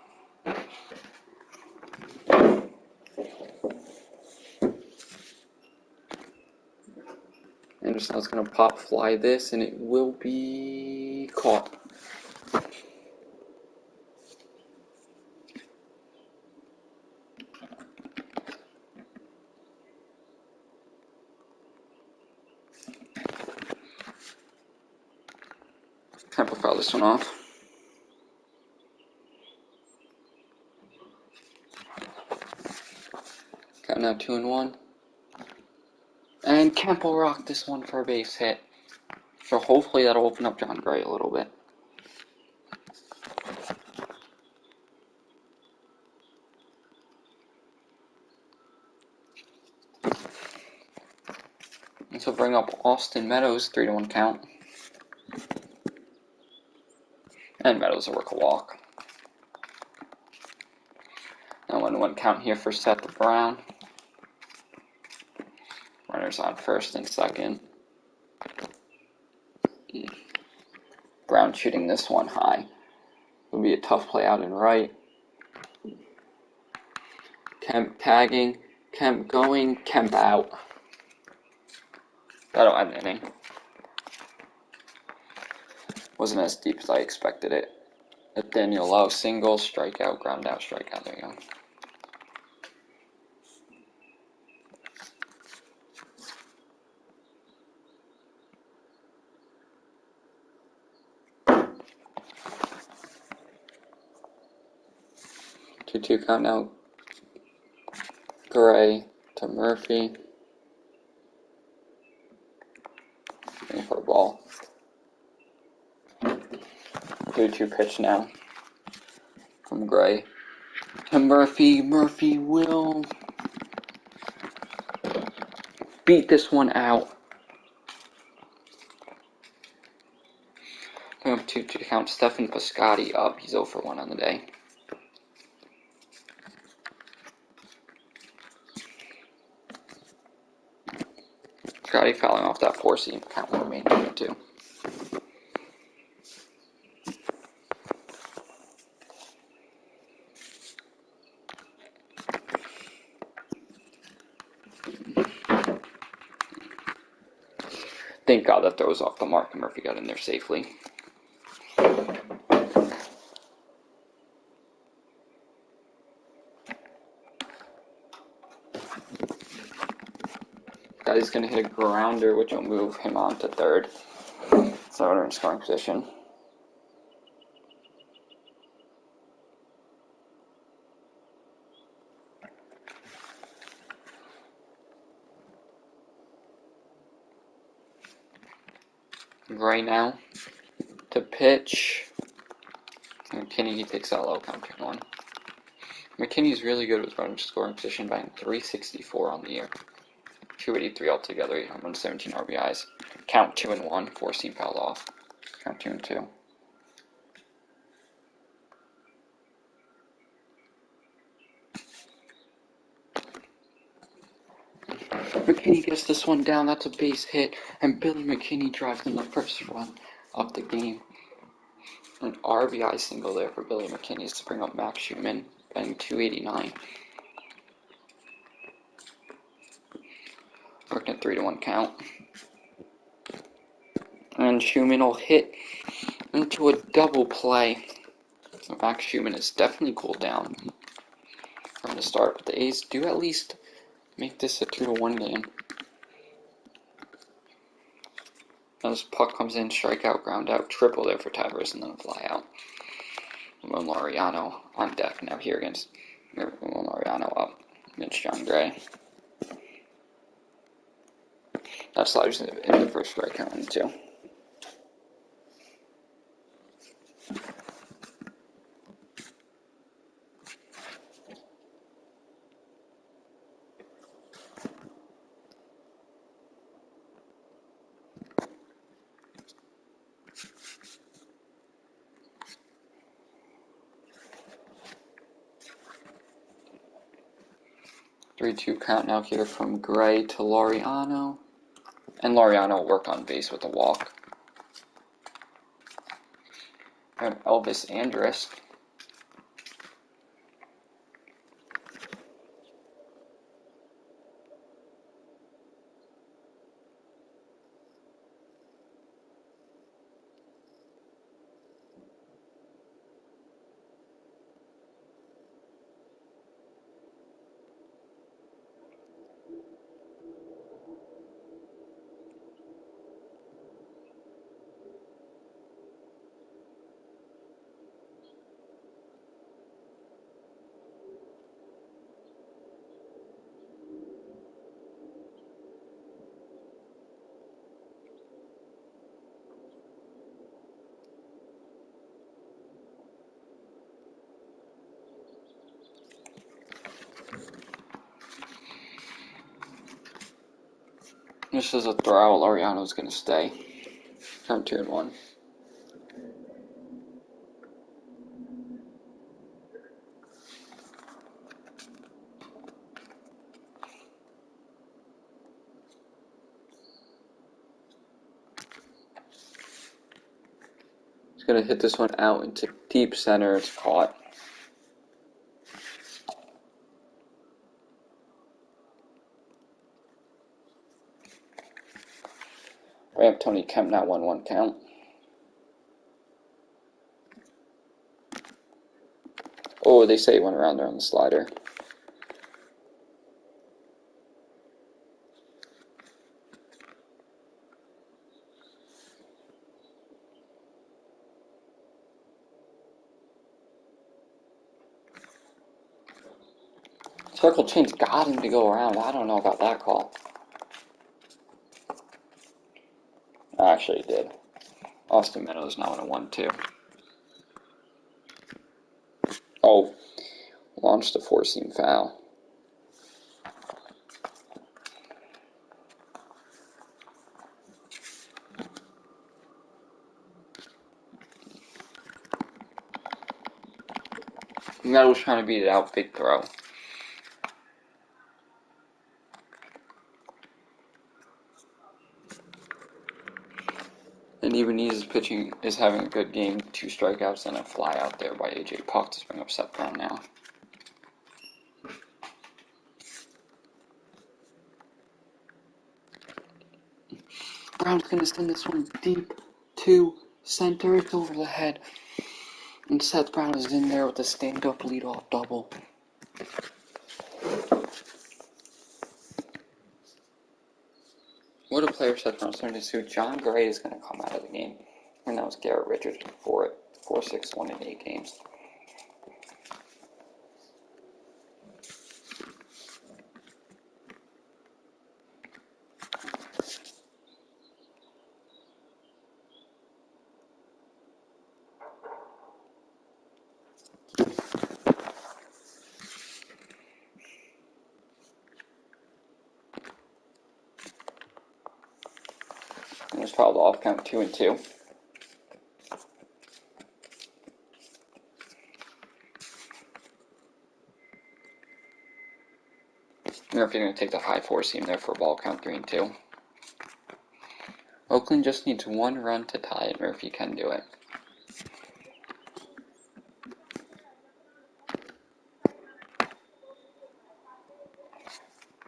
Speaker 1: Anderson's going to pop fly this, and it will be caught. Temple foul this one off. Got now 2-1. And Kemp will rock this one for a base hit. So hopefully that'll open up John Gray a little bit. This will bring up Austin Meadows, 3-1 count. And Meadows will work a walk. And 1-1 count here for Seth Brown. Runners on first and second. Brown shooting this one high. Would be a tough play out in right. Kemp tagging. Kemp going. Kemp out. That'll end the inning. Wasn't as deep as I expected it. Nathaniel Lowe single, strikeout, ground out, strikeout. There you go. Two count now. Gray to Murphy. Waiting for a ball. 2-2 pitch now. From Gray to Murphy. Murphy will beat this one out. Going up 2-2 count. Stephen Piscotty up. He's 0 for 1 on the day. Piscotty fouling off that 4-seam count will remain 2-2. Thank God that throws off the mark and Murphy got in there safely. He's going to hit a grounder, which will move him on to third. So we're in scoring position. Gray now to pitch. McKinney, he takes that low count 2-1. McKinney's really good with running scoring position, batting .364 on the year. 283 altogether, 117 RBIs. Count 2-1, 4-seam fouled off. Count 2-2. McKinney gets this one down, that's a base hit, and Billy McKinney drives in the first run of the game. An RBI single there for Billy McKinney to bring up Max Schumann, batting .289. Working a 3-1 count. And Schumann will hit into a double play. So Max Schumann is definitely cooled down from the start, but the A's do at least make this a 2-1 game. Now this puck comes in, strikeout, ground out, triple there for Tavares, and then a fly out. Will Laureano on deck now here against Will Laureano up against John Gray. That sliders in the first strikeout one too. Three-two count now here from Gray to Laureano. And Laureano will work on base with a walk. And Elvis Andrus. This is a throw. Laureano's going to stay. Count 2-1. He's going to hit this one out into deep center. It's caught. Ramp Tony Kemp now 1-1 count. Oh, they say he went around there on the slider. Circle change got him to go around. I don't know about that call. Actually, he did. Austin Meadows now in a 1-2. Oh, launched a four-seam foul. Meadows trying to beat it out. Big throw. And Ebenezer's pitching is having a good game. 2 strikeouts and a fly out there by A.J. Puck to bring up Seth Brown now. Brown's going to send this one deep to center. It's over the head. And Seth Brown is in there with a stand-up leadoff double. What a player Seth Brown's turned into. John Gray is going to come out of the game. And that was Garrett Richards before it. 4-6-1 in 8 games. And it's fouled off, count 2-2. Murphy going to take the high four-seam there for a ball, count 3-2. Oakland just needs 1 run to tie it. Murphy can do it.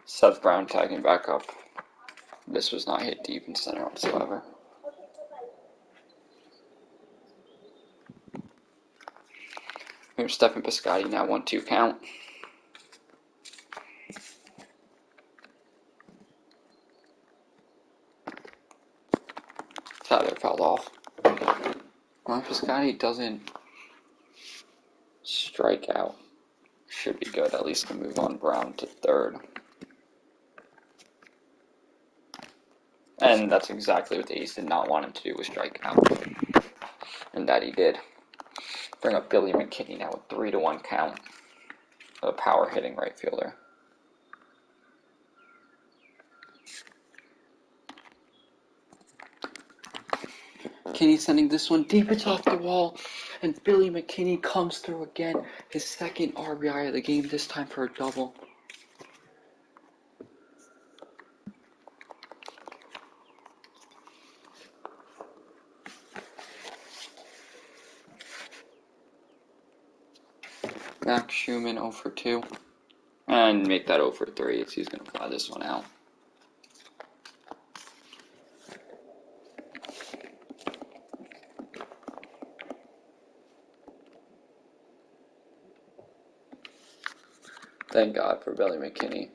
Speaker 1: Seth Brown tagging back up. This was not hit deep in center whatsoever. Here's Stephen Piscotty now 1-2 count. Tyler fouled off. Well, if Piscotty doesn't strike out, should be good at least to move on Brown to third. And that's exactly what the A's did not want him to do, was strike out. And that he did. Bring up Billy McKinney now with 3-1 count. A power hitting right fielder. McKinney sending this one deep, it's off the wall. And Billy McKinney comes through again. His second RBI of the game, this time for a double. Schumann 0 for 2. And make that 0 for 3. So he's going to fly this one out. Thank God for Billy McKinney.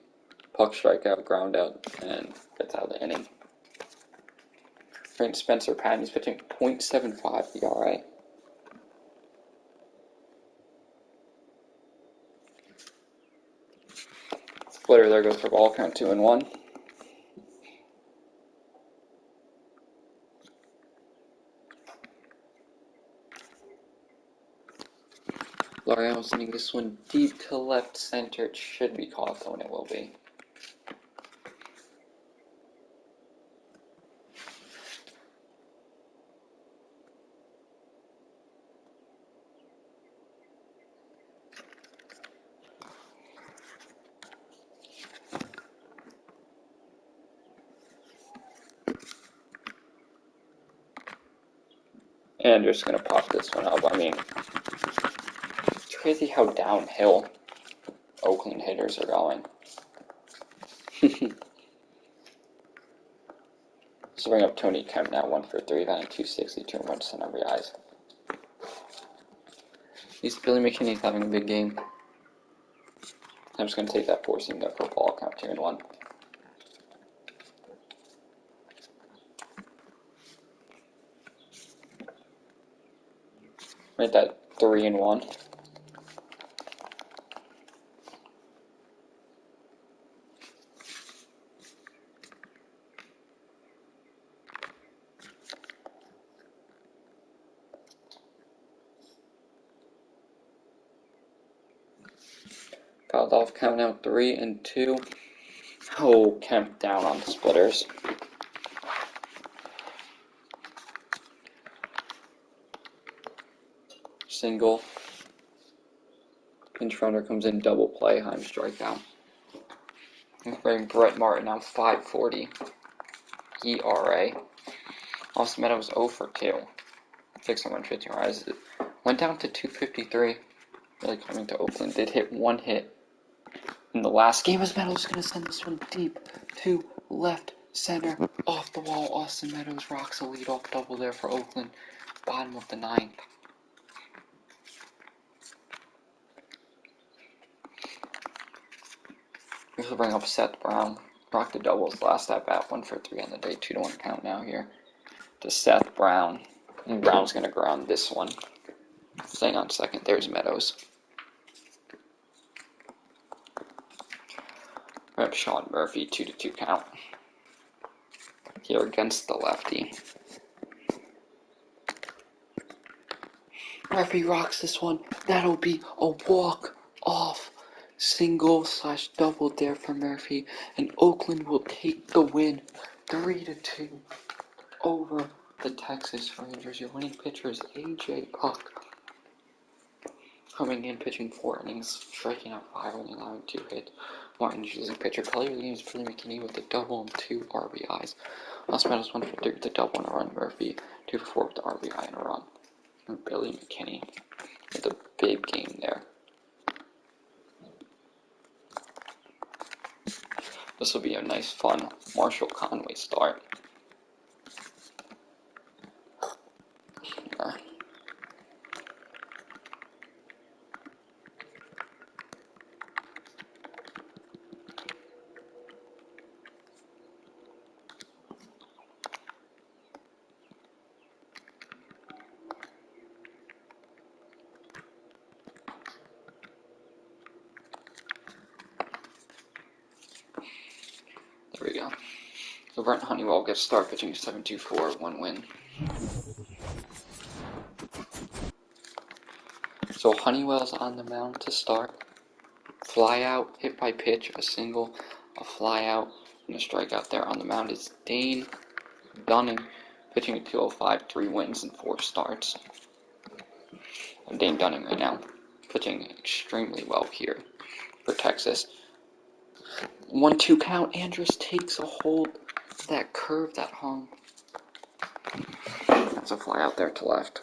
Speaker 1: Puck strikeout, ground out, and gets out of the inning. Spencer Patton is pitching .75 ERA. Splitter there goes for ball count 2-1. L'Oreal sending this one deep to left center. It should be caught though, and it will be. And just going to pop this one up. I mean, it's crazy how downhill Oakland hitters are going. So bring up Tony Kemp now, 1 for 3, batting .260, 2 runs on every eyes. Billy McKinney's having a big game. I'm just going to take that 4-seam there for ball count 2-1. Make that 3-1. Fouled off, count out 3-2. Oh, Kemp down on the splitters. Single. Pinch runner comes in, double play, Heim strikeout. Bring Brett Martin now, 5.40 ERA. Austin Meadows 0 for 2. 615 rises. Went down to 253. Really coming to Oakland. Did hit one hit in the last game as Meadows going to send this one deep to left center. Off the wall, Austin Meadows rocks a leadoff double there for Oakland. Bottom of the 9th. This will bring up Seth Brown. Rocked the doubles last at bat, 1 for 3 on the day, 2-1 count now here to Seth Brown. And Brown's going to ground this one. Staying on second, there's Meadows. Rep Sean Murphy, 2-2 count. Here against the lefty. Murphy rocks this one. That'll be a walk-off single/double there for Murphy. And Oakland will take the win 3-2 over the Texas Rangers. Your winning pitcher is A.J. Puck. Coming in, pitching 4 innings, striking out 5, only allowing 2 hits. Martin's using pitcher. Player of the game is Billy McKinney with a double and 2 RBIs. Austin Meadows 1 for 3 with a double and a run. Murphy 2 for 4 with the RBI and a run. And Billy McKinney with a big game there. This will be a nice, fun Marshall Conway start. There we go. So Brent Honeywell gets start pitching 7-2-4, 1 win. So Honeywell's on the mound to start. Fly out, hit by pitch, a single, a fly out, and a strikeout there. On the mound is Dane Dunning, pitching at 205, 3 wins and 4 starts. And Dane Dunning right now, pitching extremely well here for Texas. 1-2 count. Andrus takes a hold of that curve that hung. That's a fly out there to left.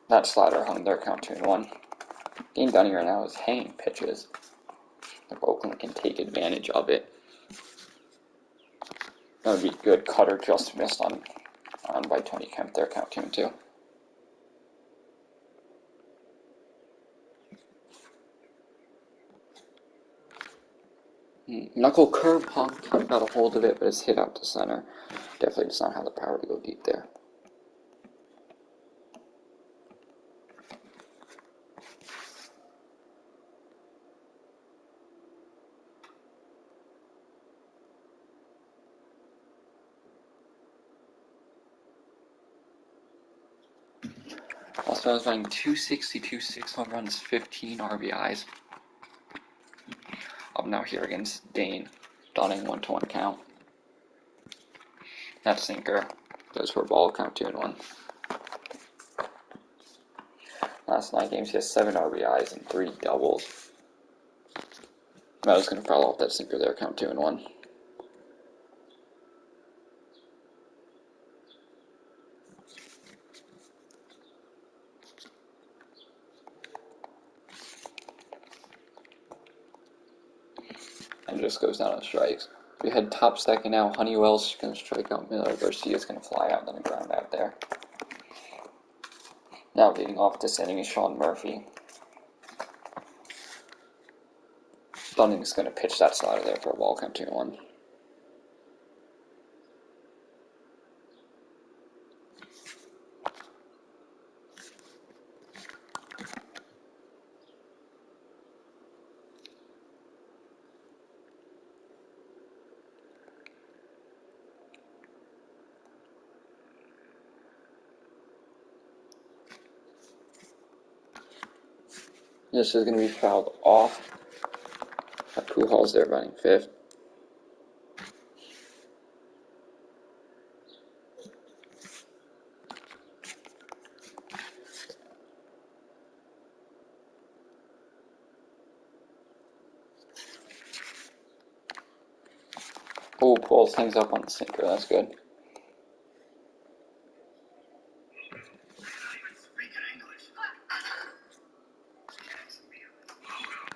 Speaker 1: That slider hung there, count 2-1. Game Dunning right now is hanging pitches. If Oakland can take advantage of it. That would be good. Cutter just missed on by Tony Kemp there, count 2-2. Knuckle curve hung, got a hold of it, but it's hit out to center. Definitely does not have the power to go deep there. Also, I was running 262, 6 home runs, 15 RBIs. Up now here against Dane. Dunning 1-1 count. That sinker goes for a ball, count 2-1. Last 9 games, he has 7 RBIs and 3 doubles. I was going to foul off that sinker there, count 2-1. And just goes down on strikes. We had top second now. Honeywell's going to strike out Miller. Garcia's going to fly out, then a ground out there. Now leading off this inning is Sean Murphy. Dunning's going to pitch that slider there for a ball, count 2-1. This is going to be fouled off. Pujols there running 5th. Oh, Pujols hangs up on the sinker. That's good.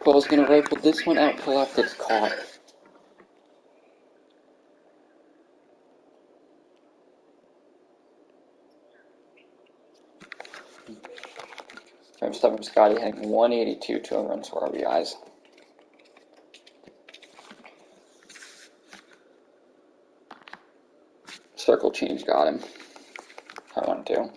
Speaker 1: Pujols going to rifle this one out to left. It's caught. Next up from Scotty hitting 182, 2 home runs, 4 RBIs. Circle change got him. I want to.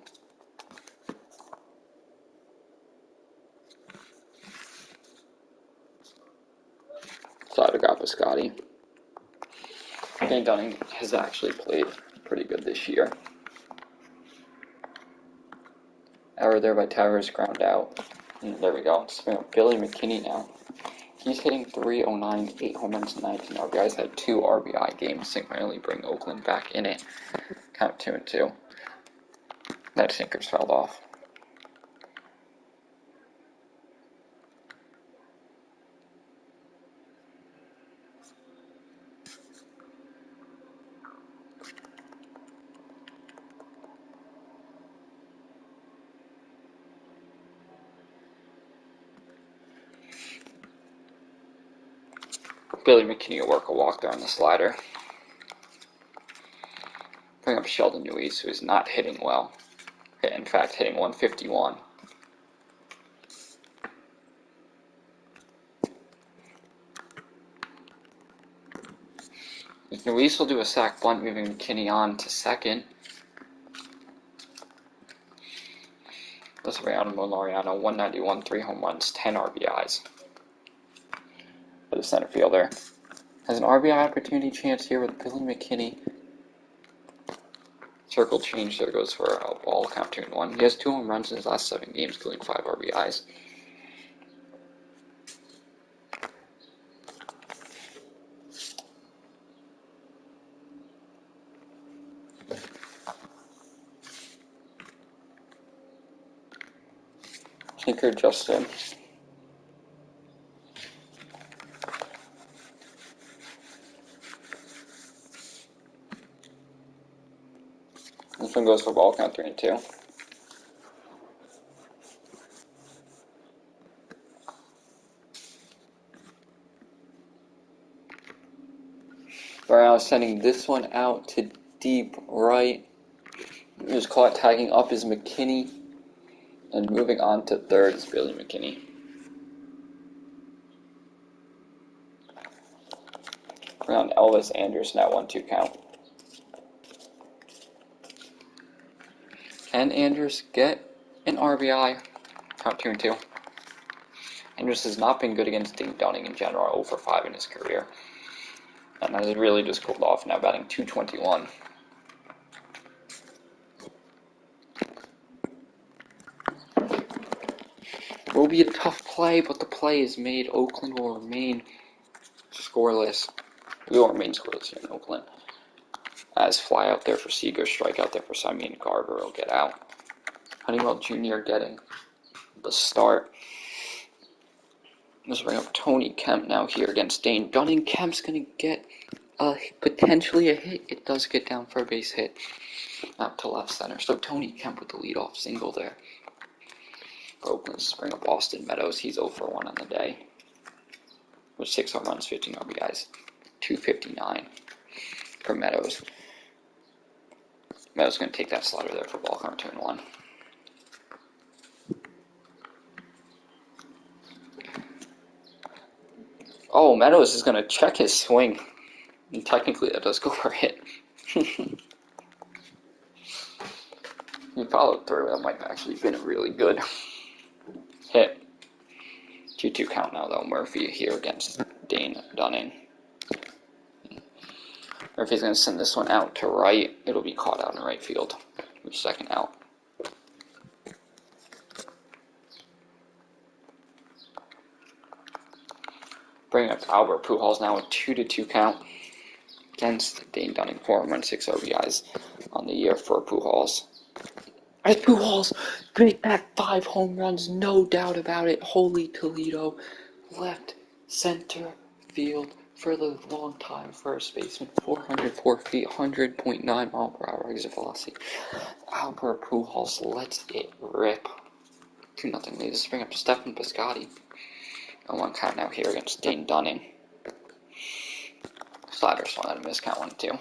Speaker 1: Slider got Biscotti. Dane Dunning has actually played pretty good this year. Error there by Towers, ground out. And there we go. It's Billy McKinney now. He's hitting 309, 8 home runs, 19 RBIs. Had 2 RBI games to finally bring Oakland back in it. Count 2-2. That sinker's fouled off. Billy McKinney will work a walk there on the slider. Bring up Sheldon Neuse, who is not hitting well. In fact, hitting 151. Neuse will do a sac bunt, moving McKinney on to second. This Mariano, 191, 3 home runs, 10 RBIs. For the center fielder. Has an RBI opportunity chance here with Billy McKinney. Circle change, there goes for a ball, count 2-1. He has 2 home runs in his last 7 games, including 5 RBIs. Sinker Justin. This one goes for ball, count 3-2. Brown sending this one out to deep right. He was caught tagging up is McKinney. And moving on to third is Billy McKinney. Around Elvis Andrews now 1-2 count. Can Andrews get an RBI? Count 2-2. Andrews has not been good against Ding Dunning in general, 0 for 5 in his career. And has really just cooled off, now batting .221. It will be a tough play, but the play is made. Oakland will remain scoreless. We will remain scoreless here in Oakland. As fly out there for Seager, strike out there for Simeon Garber will get out. Honeywell Jr. getting the start. Let's bring up Tony Kemp now here against Dane Dunning. Kemp's going to get potentially a hit. It does get down for a base hit. Out to left center. So Tony Kemp with the leadoff single there. Oakland bring up Austin Meadows. He's 0 for 1 on the day. With 6 home runs, 15 RBIs. 259 for Meadows. Meadows going to take that slider there for ball count 2-1. Oh, Meadows is going to check his swing. And technically, that does go for a hit. He followed through. That might have actually been a really good hit. 2-2 count now, though. Murphy here against Dane Dunning. Murphy's going to send this one out to right. It'll be caught out in right field. With second out. Bring up Albert Pujols now, a 2-2 count against Dane Dunning. 4 home runs, 6 RBIs on the year for Pujols. As Pujols make that 5 home runs, no doubt about it. Holy Toledo, left center field for the long-time first baseman. 404 feet, 100.9 mile per hour exit velocity. Albert Pujols lets it rip. 2-0 lead. Let's bring up Stephen Piscotty. On 1 count now here against Dane Dunning. Slider swung out a miss, count 1-2.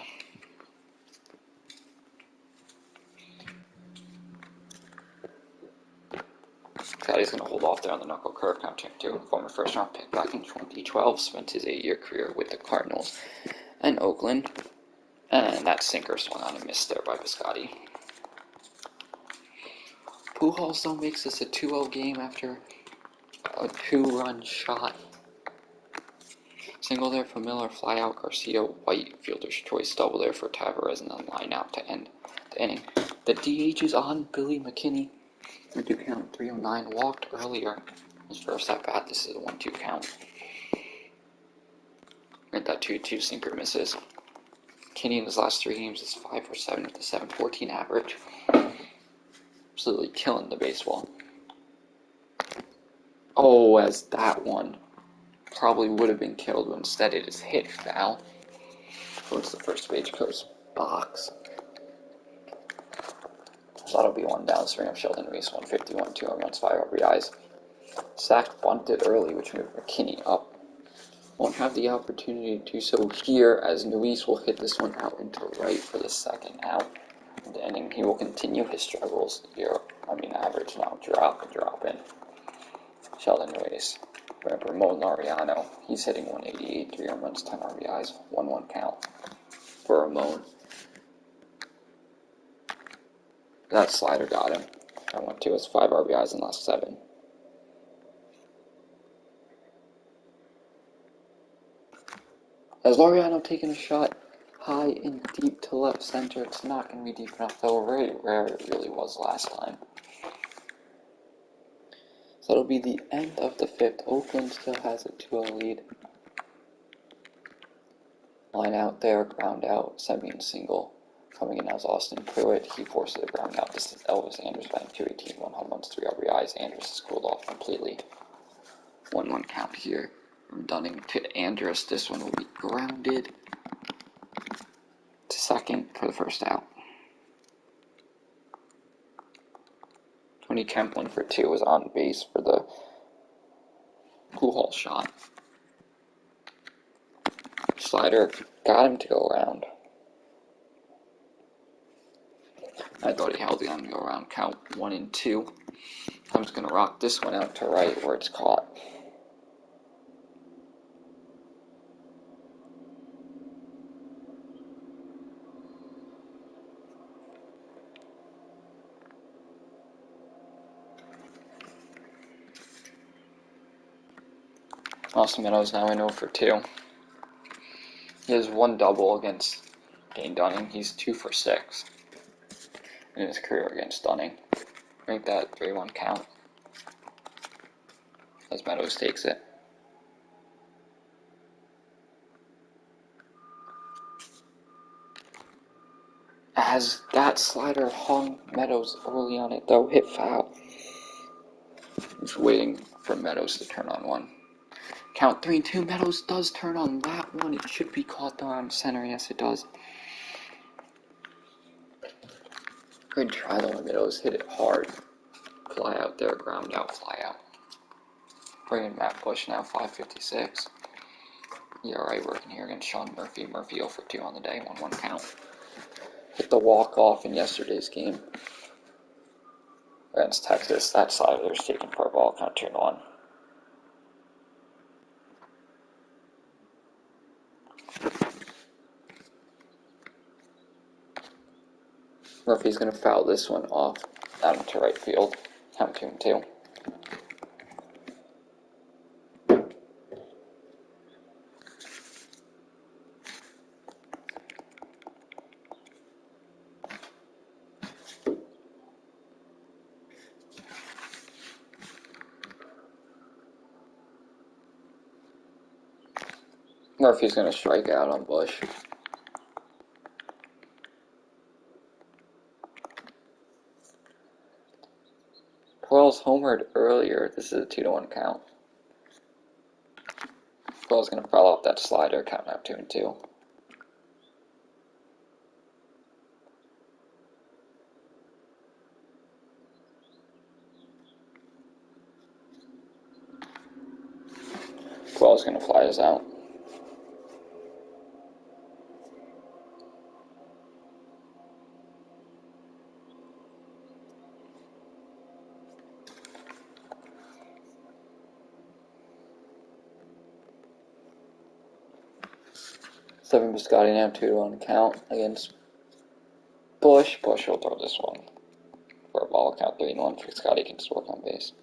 Speaker 1: Piscotty's going to hold off there on the knuckle curve, count 2-2. Former first round pick back in 2012, spent his 8-year career with the Cardinals and Oakland. And that sinker swung on a miss there by Piscotty. Pujols though makes this a 2-0 game after a 2-run shot. Single there for Miller, fly out Garcia, White, fielder's choice, double there for Tavares, and then line out to end the inning. The DH is on Billy McKinney. We do count 309, walked earlier. His first at bat, this is a 1-2 count. And that 2-2 sinker misses. McKinney in his last 3 games is 5 for 7 with a 7.14 average. Absolutely killing the baseball. Oh, as that one probably would have been killed, but instead it is hit foul towards the first base coach box. So that'll be 1 down. Bring up Sheldon Reese, 151, 2 home runs, 5 RBIs. Sacked bunted early, which moved McKinney up. Won't have the opportunity to do so here, as Luis will hit this one out into right for the second out. In the inning, he will continue his struggles here. Average now, drop in. Sheldon Reese. Remember, Ramon Laureano, he's hitting 188, 3 home runs, 10 RBIs, 1-1 count for Ramon. That slider got him. I went to his 5 RBIs in the last 7. As Laureano taking a shot high and deep to left center, it's not going to be deep enough, though. Very rare it really was last time. So that'll be the end of the 5th. Oakland still has a 2-0 lead. Line out there, ground out, Simeon single. Coming in as Austin Pruitt. He forces a ground out. This is Elvis Andrews batting .218, 1 home runs, 3 RBIs. Andrews has cooled off completely. 1-1 count here from Dunning to Andrews. This one will be grounded to second for the first out. Tony Kemp, 1 for 2, was on base for the Pujols shot. slider got him to go around. I thought he held it on to go around. Count 1-2. I'm just going to rock this one out to right where it's caught. Austin Meadows now in 0-2. He has one double against Dane Dunning. He's 2-6 in his career against Dunning. Make that 3-1 count as Meadows takes it. As that slider hung Meadows early on it, though, hit foul. He's waiting for Meadows to turn on one. Count 3-2. Meadows does turn on that one. It should be caught down on center. Yes, it does. Good try though. Meadows hit it hard. Fly out there, ground out, fly out. Bringing Matt Bush now 5.56. ERA working here against Sean Murphy. Murphy 0-2 on the day. 1-1 count. Hit the walk-off in yesterday's game against Texas. That slider's taken for a ball, count 2-1. Murphy's going to foul this one off out into right field. Count 2-2. Murphy's going to strike out on Bush. Puel's homered earlier. This is a 2-1 count. Puel's going to foul off that slider. Count now 2-2. Puel's going to fly this out. Stephen Piscotty now 2-1 count against Bush. Bush will throw this one for a ball. Count 3-1. Piscotty can just work on base.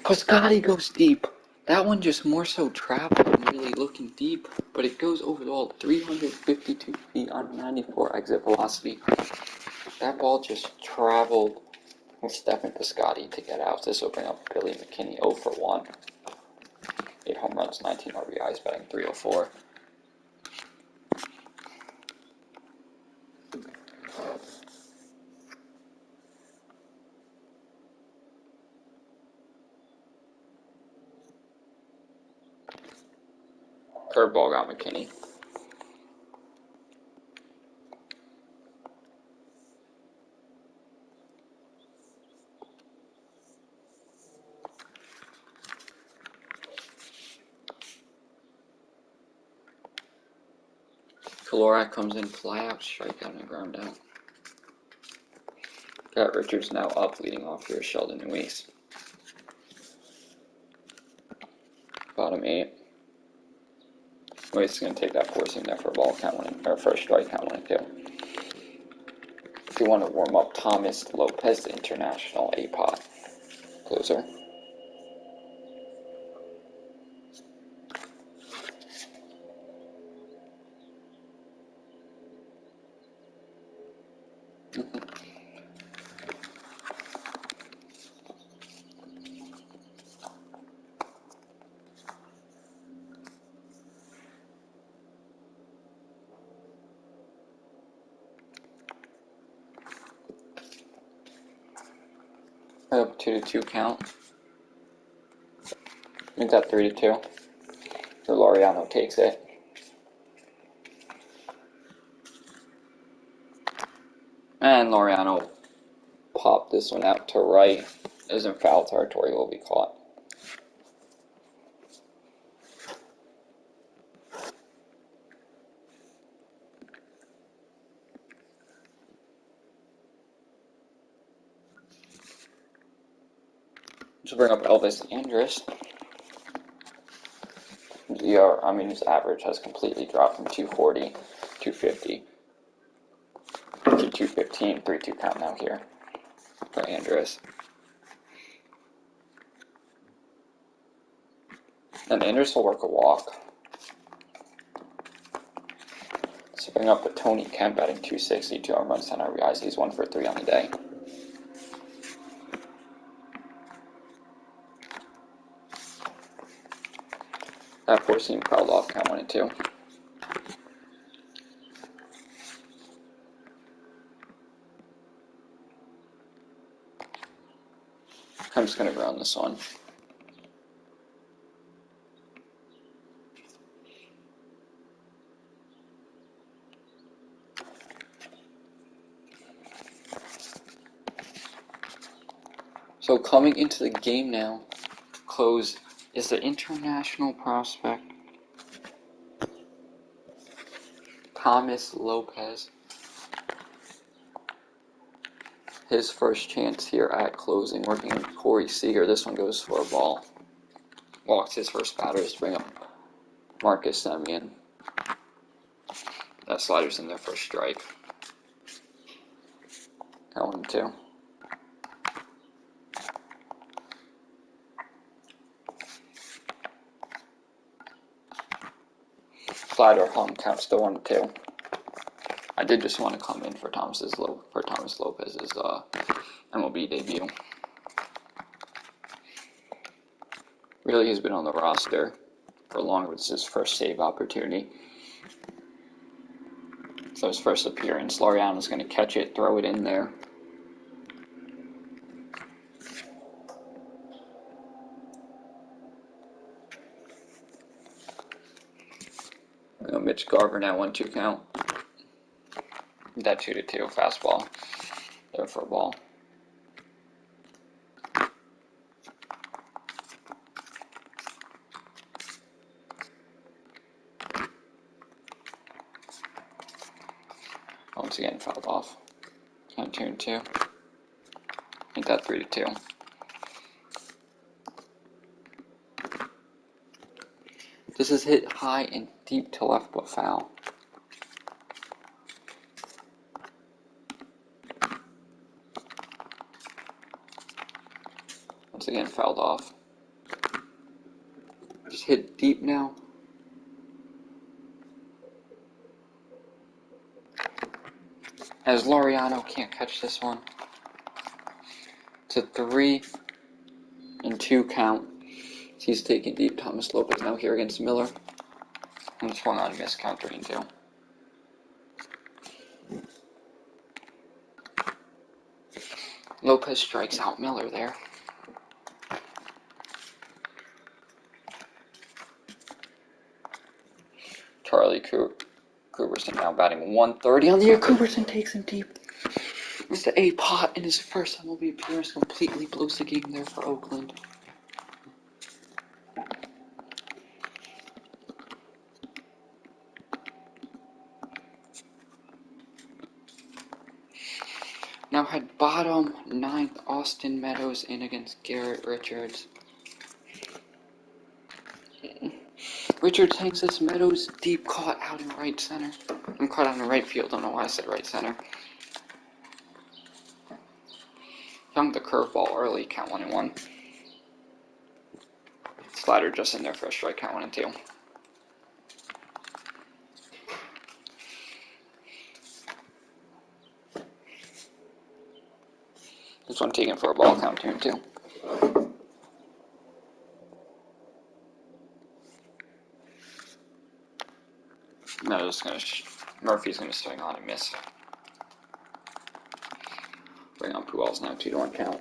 Speaker 1: Piscotty goes deep. That one just more so traveled and really looking deep, but it goes over the wall 352 feet on 94 exit velocity. That ball just traveled with Stephen Piscotty to get out. This will bring up Billy McKinney 0-1. 8 home runs, 19 RBIs, batting .304. Curveball got McKinney. Kalorak comes in, fly out, strikeout, and ground out. Got Richards now up, leading off here, Sheldon and Weiss. Bottom 8. Weiss is going to take that four seam there for a ball, count 1, or for a strike, count 1-2. If you want to warm up Thomas Lopez, the international A-pot closer. Up 2-2 count. Make that 3-2. So Laureano takes it. And Laureano popped this one out to right. Is in foul territory, will be caught. To bring up Elvis Andrus. His average has completely dropped from 240, 250 to 215, 3-2 count now here for Andrus. And Andrus will work a walk. So bring up the Tony Kemp batting 260, 2 home runs, 10 RBIs. He's 1 for 3 on the day. That 4-seam fouled off, count 1-2. I'm just going to ground this one. So coming into the game now, to close, is the international prospect Thomas Lopez. His first chance here at closing, working with Corey Seager. This one goes for a ball. Walks his first batters to bring up Marcus Semien. That slider's in there for a strike. Count 1-2. Slider hung, count still 1-2. I did just want to come in for Thomas Lopez's MLB debut. Really, he's been on the roster for longer. This is his first save opportunity. So his first appearance, Laureano's going to catch it, throw it in there. Mitch Garver now 1-2 count. That 2-2 fastball there for a ball. Once again fouled off. Count 2-2. Make that 3-2. This is hit high and deep to left, but foul. Once again fouled off. Just hit deep now. As Laureano can't catch this one. It's a 3-2 count. He's taking deep. Thomas Lopez now here against Miller. And swung on a miss, count 3-2. Lopez strikes out Miller there. Charlie Cooperson now batting 130 on the year. Cooperson takes him deep. Mr. A. Pot in his first MLB appearance completely blows the game there for Oakland. Now had bottom 9th Austin Meadows in against Garrett Richards. Richards hangs this Meadows deep, caught out in right center. I'm caught out in right field, don't know why I said right center. Young the curveball early, count 1-1. Slider just in there for a strike, count 1-2. This one taken for a ball, count 2-2. Murphy's gonna swing on and miss. Bring on Pujols now, 2-1 count.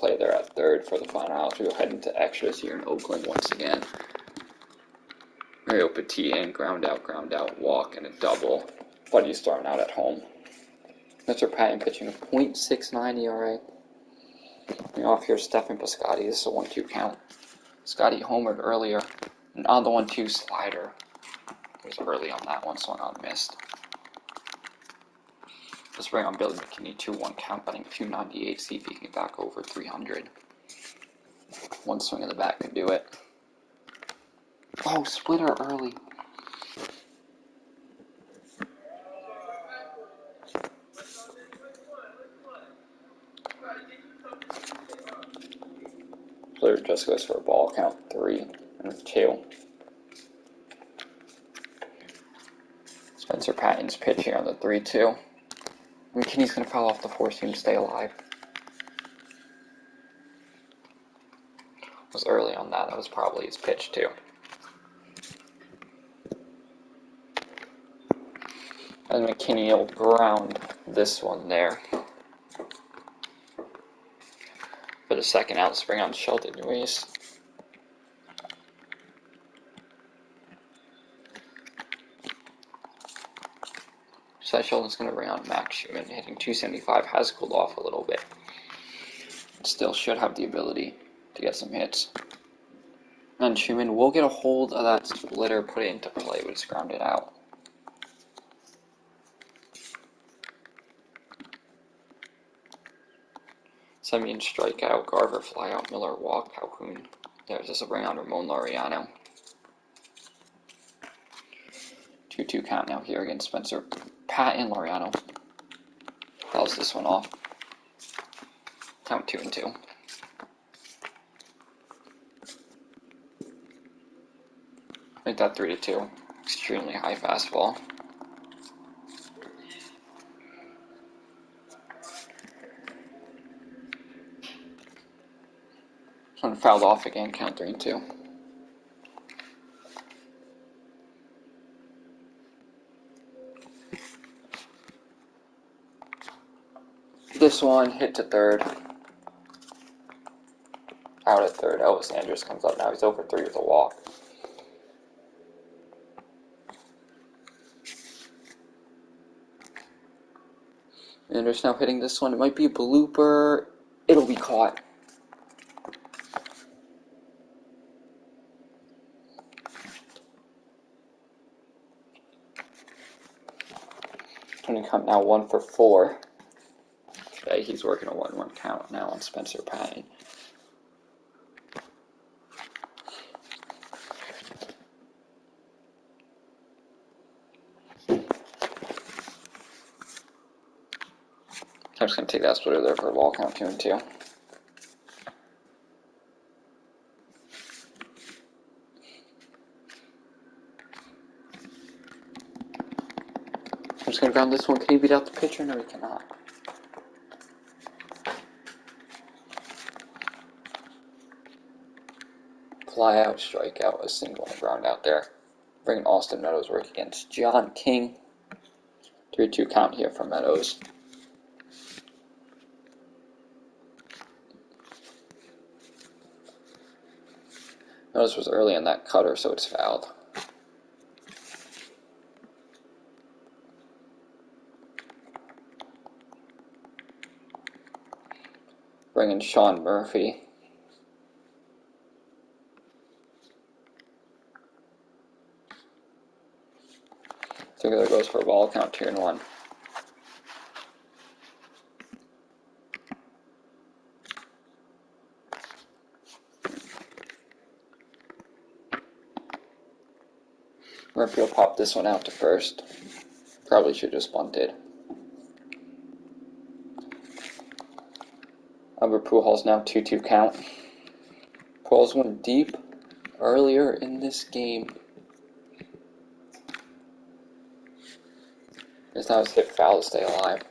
Speaker 1: play there at third for the final out. We'll head into extras here in Oakland once again. Mario Petit in, ground out, walk, and a double. But he's starting out at home. Mr. Patton pitching a .69 ERA. Off here, Stephen Piscotty. This is a 1-2 count. Scotty homered earlier. And on the 1-2 slider. It was early on that one, swung on, missed. Let's bring on Billy McKinney, 2-1 count, batting .298, see if he can get back over 300. One swing of the bat can do it. Oh, splitter early. Splitter just goes for a ball, count 3-2. Spencer Patton's pitch here on the 3-2. McKinney's going to foul off the four-seam, stay alive. It was early on that. That was probably his pitch, too. And McKinney will ground this one there. For the second out, let's bring on Sheldon Ruiz. Seth Sheldon's going to bring on Max Schumann, hitting .275, has cooled off a little bit. Still should have the ability to get some hits. And Schumann will get a hold of that splitter, put it into play, but it's grounded out. Semyon strikeout, Garver fly out, Miller walk, Calhoun. There's this will bring on Ramon Laureano. 2-2 count now here against Spencer Patton. Laureano fouls this one off. Count 2-2. Make that 3-2. Extremely high fastball. This one fouled off again. Count 3-2. This one hit to third. Out at third. Elvis Andrus comes up now. He's over 3 with a walk. Andrus now hitting this one. It might be a blooper. It'll be caught. Tony Cup now 1 for 4. Okay, he's working a 1-1 count now on Spencer Patton. I'm just going to take that splitter there for a ball, count 2-2. I'm just going to ground this one. Can he beat out the pitcher? No, he cannot. Fly out, strike out, a single and a ground out there. Bringing Austin Meadows work against John King. 3-2 count here for Meadows. Meadows was early in that cutter, so it's fouled. Bringing Sean Murphy. Together goes for a ball, count 2-1. Murphy will pop this one out to first. Probably should just bunted. Albert Pujols now 2-2 count. Pujols went deep earlier in this game. This now is hit foul to stay alive.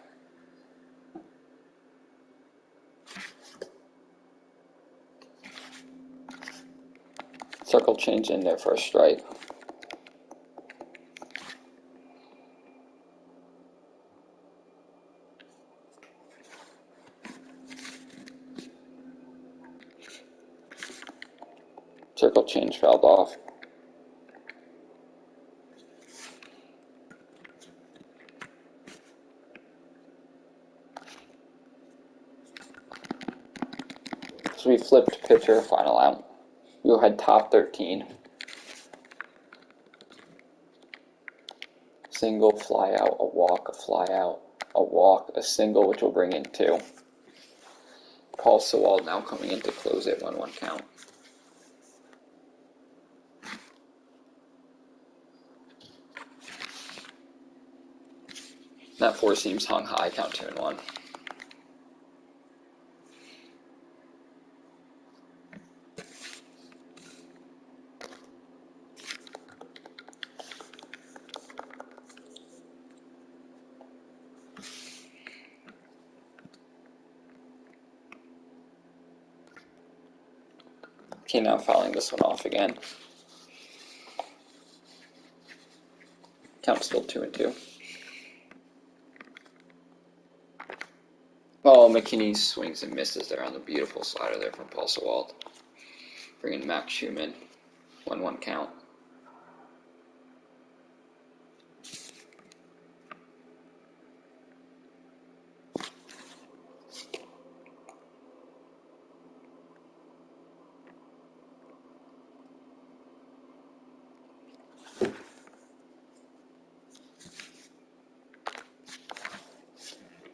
Speaker 1: Circle change in there for a strike. Circle change fouled off. So we flipped pitcher, final out. We'll head top 13. Single, fly out, a walk, a fly out, a walk, a single, which will bring in 2. Paul Sewald now coming in to close it, 1-1 count. That 4 seams hung high, count 2-1. Okay, now fouling this one off again. Count still 2-2. Oh, McKinney swings and misses there on the beautiful slider there from Paul Sewald. Bringing Max Schumann, 1-1 count.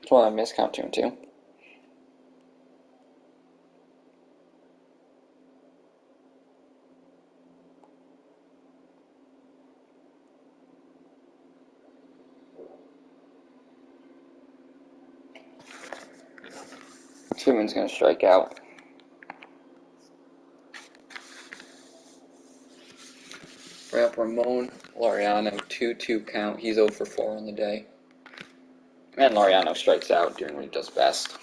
Speaker 1: That's one I missed, count 2-2. Schumann's going to strike out. We're up Ramon Laureano, 2-2 count. He's 0 for 4 on the day. And Laureano strikes out doing what he does best.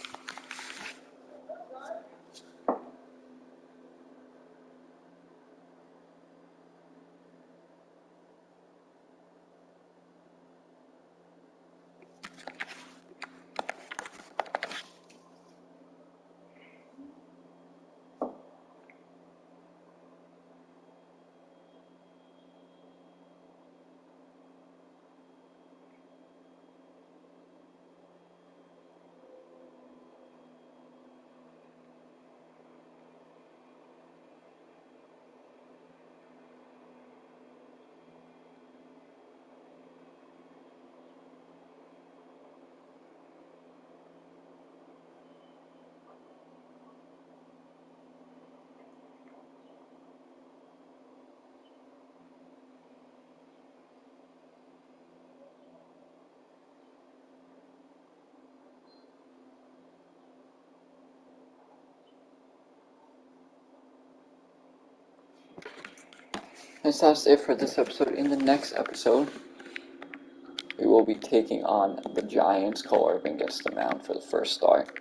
Speaker 1: And so that's it for this episode. In the next episode, we will be taking on the Giants. Cole Irvin gets the mound for the first start.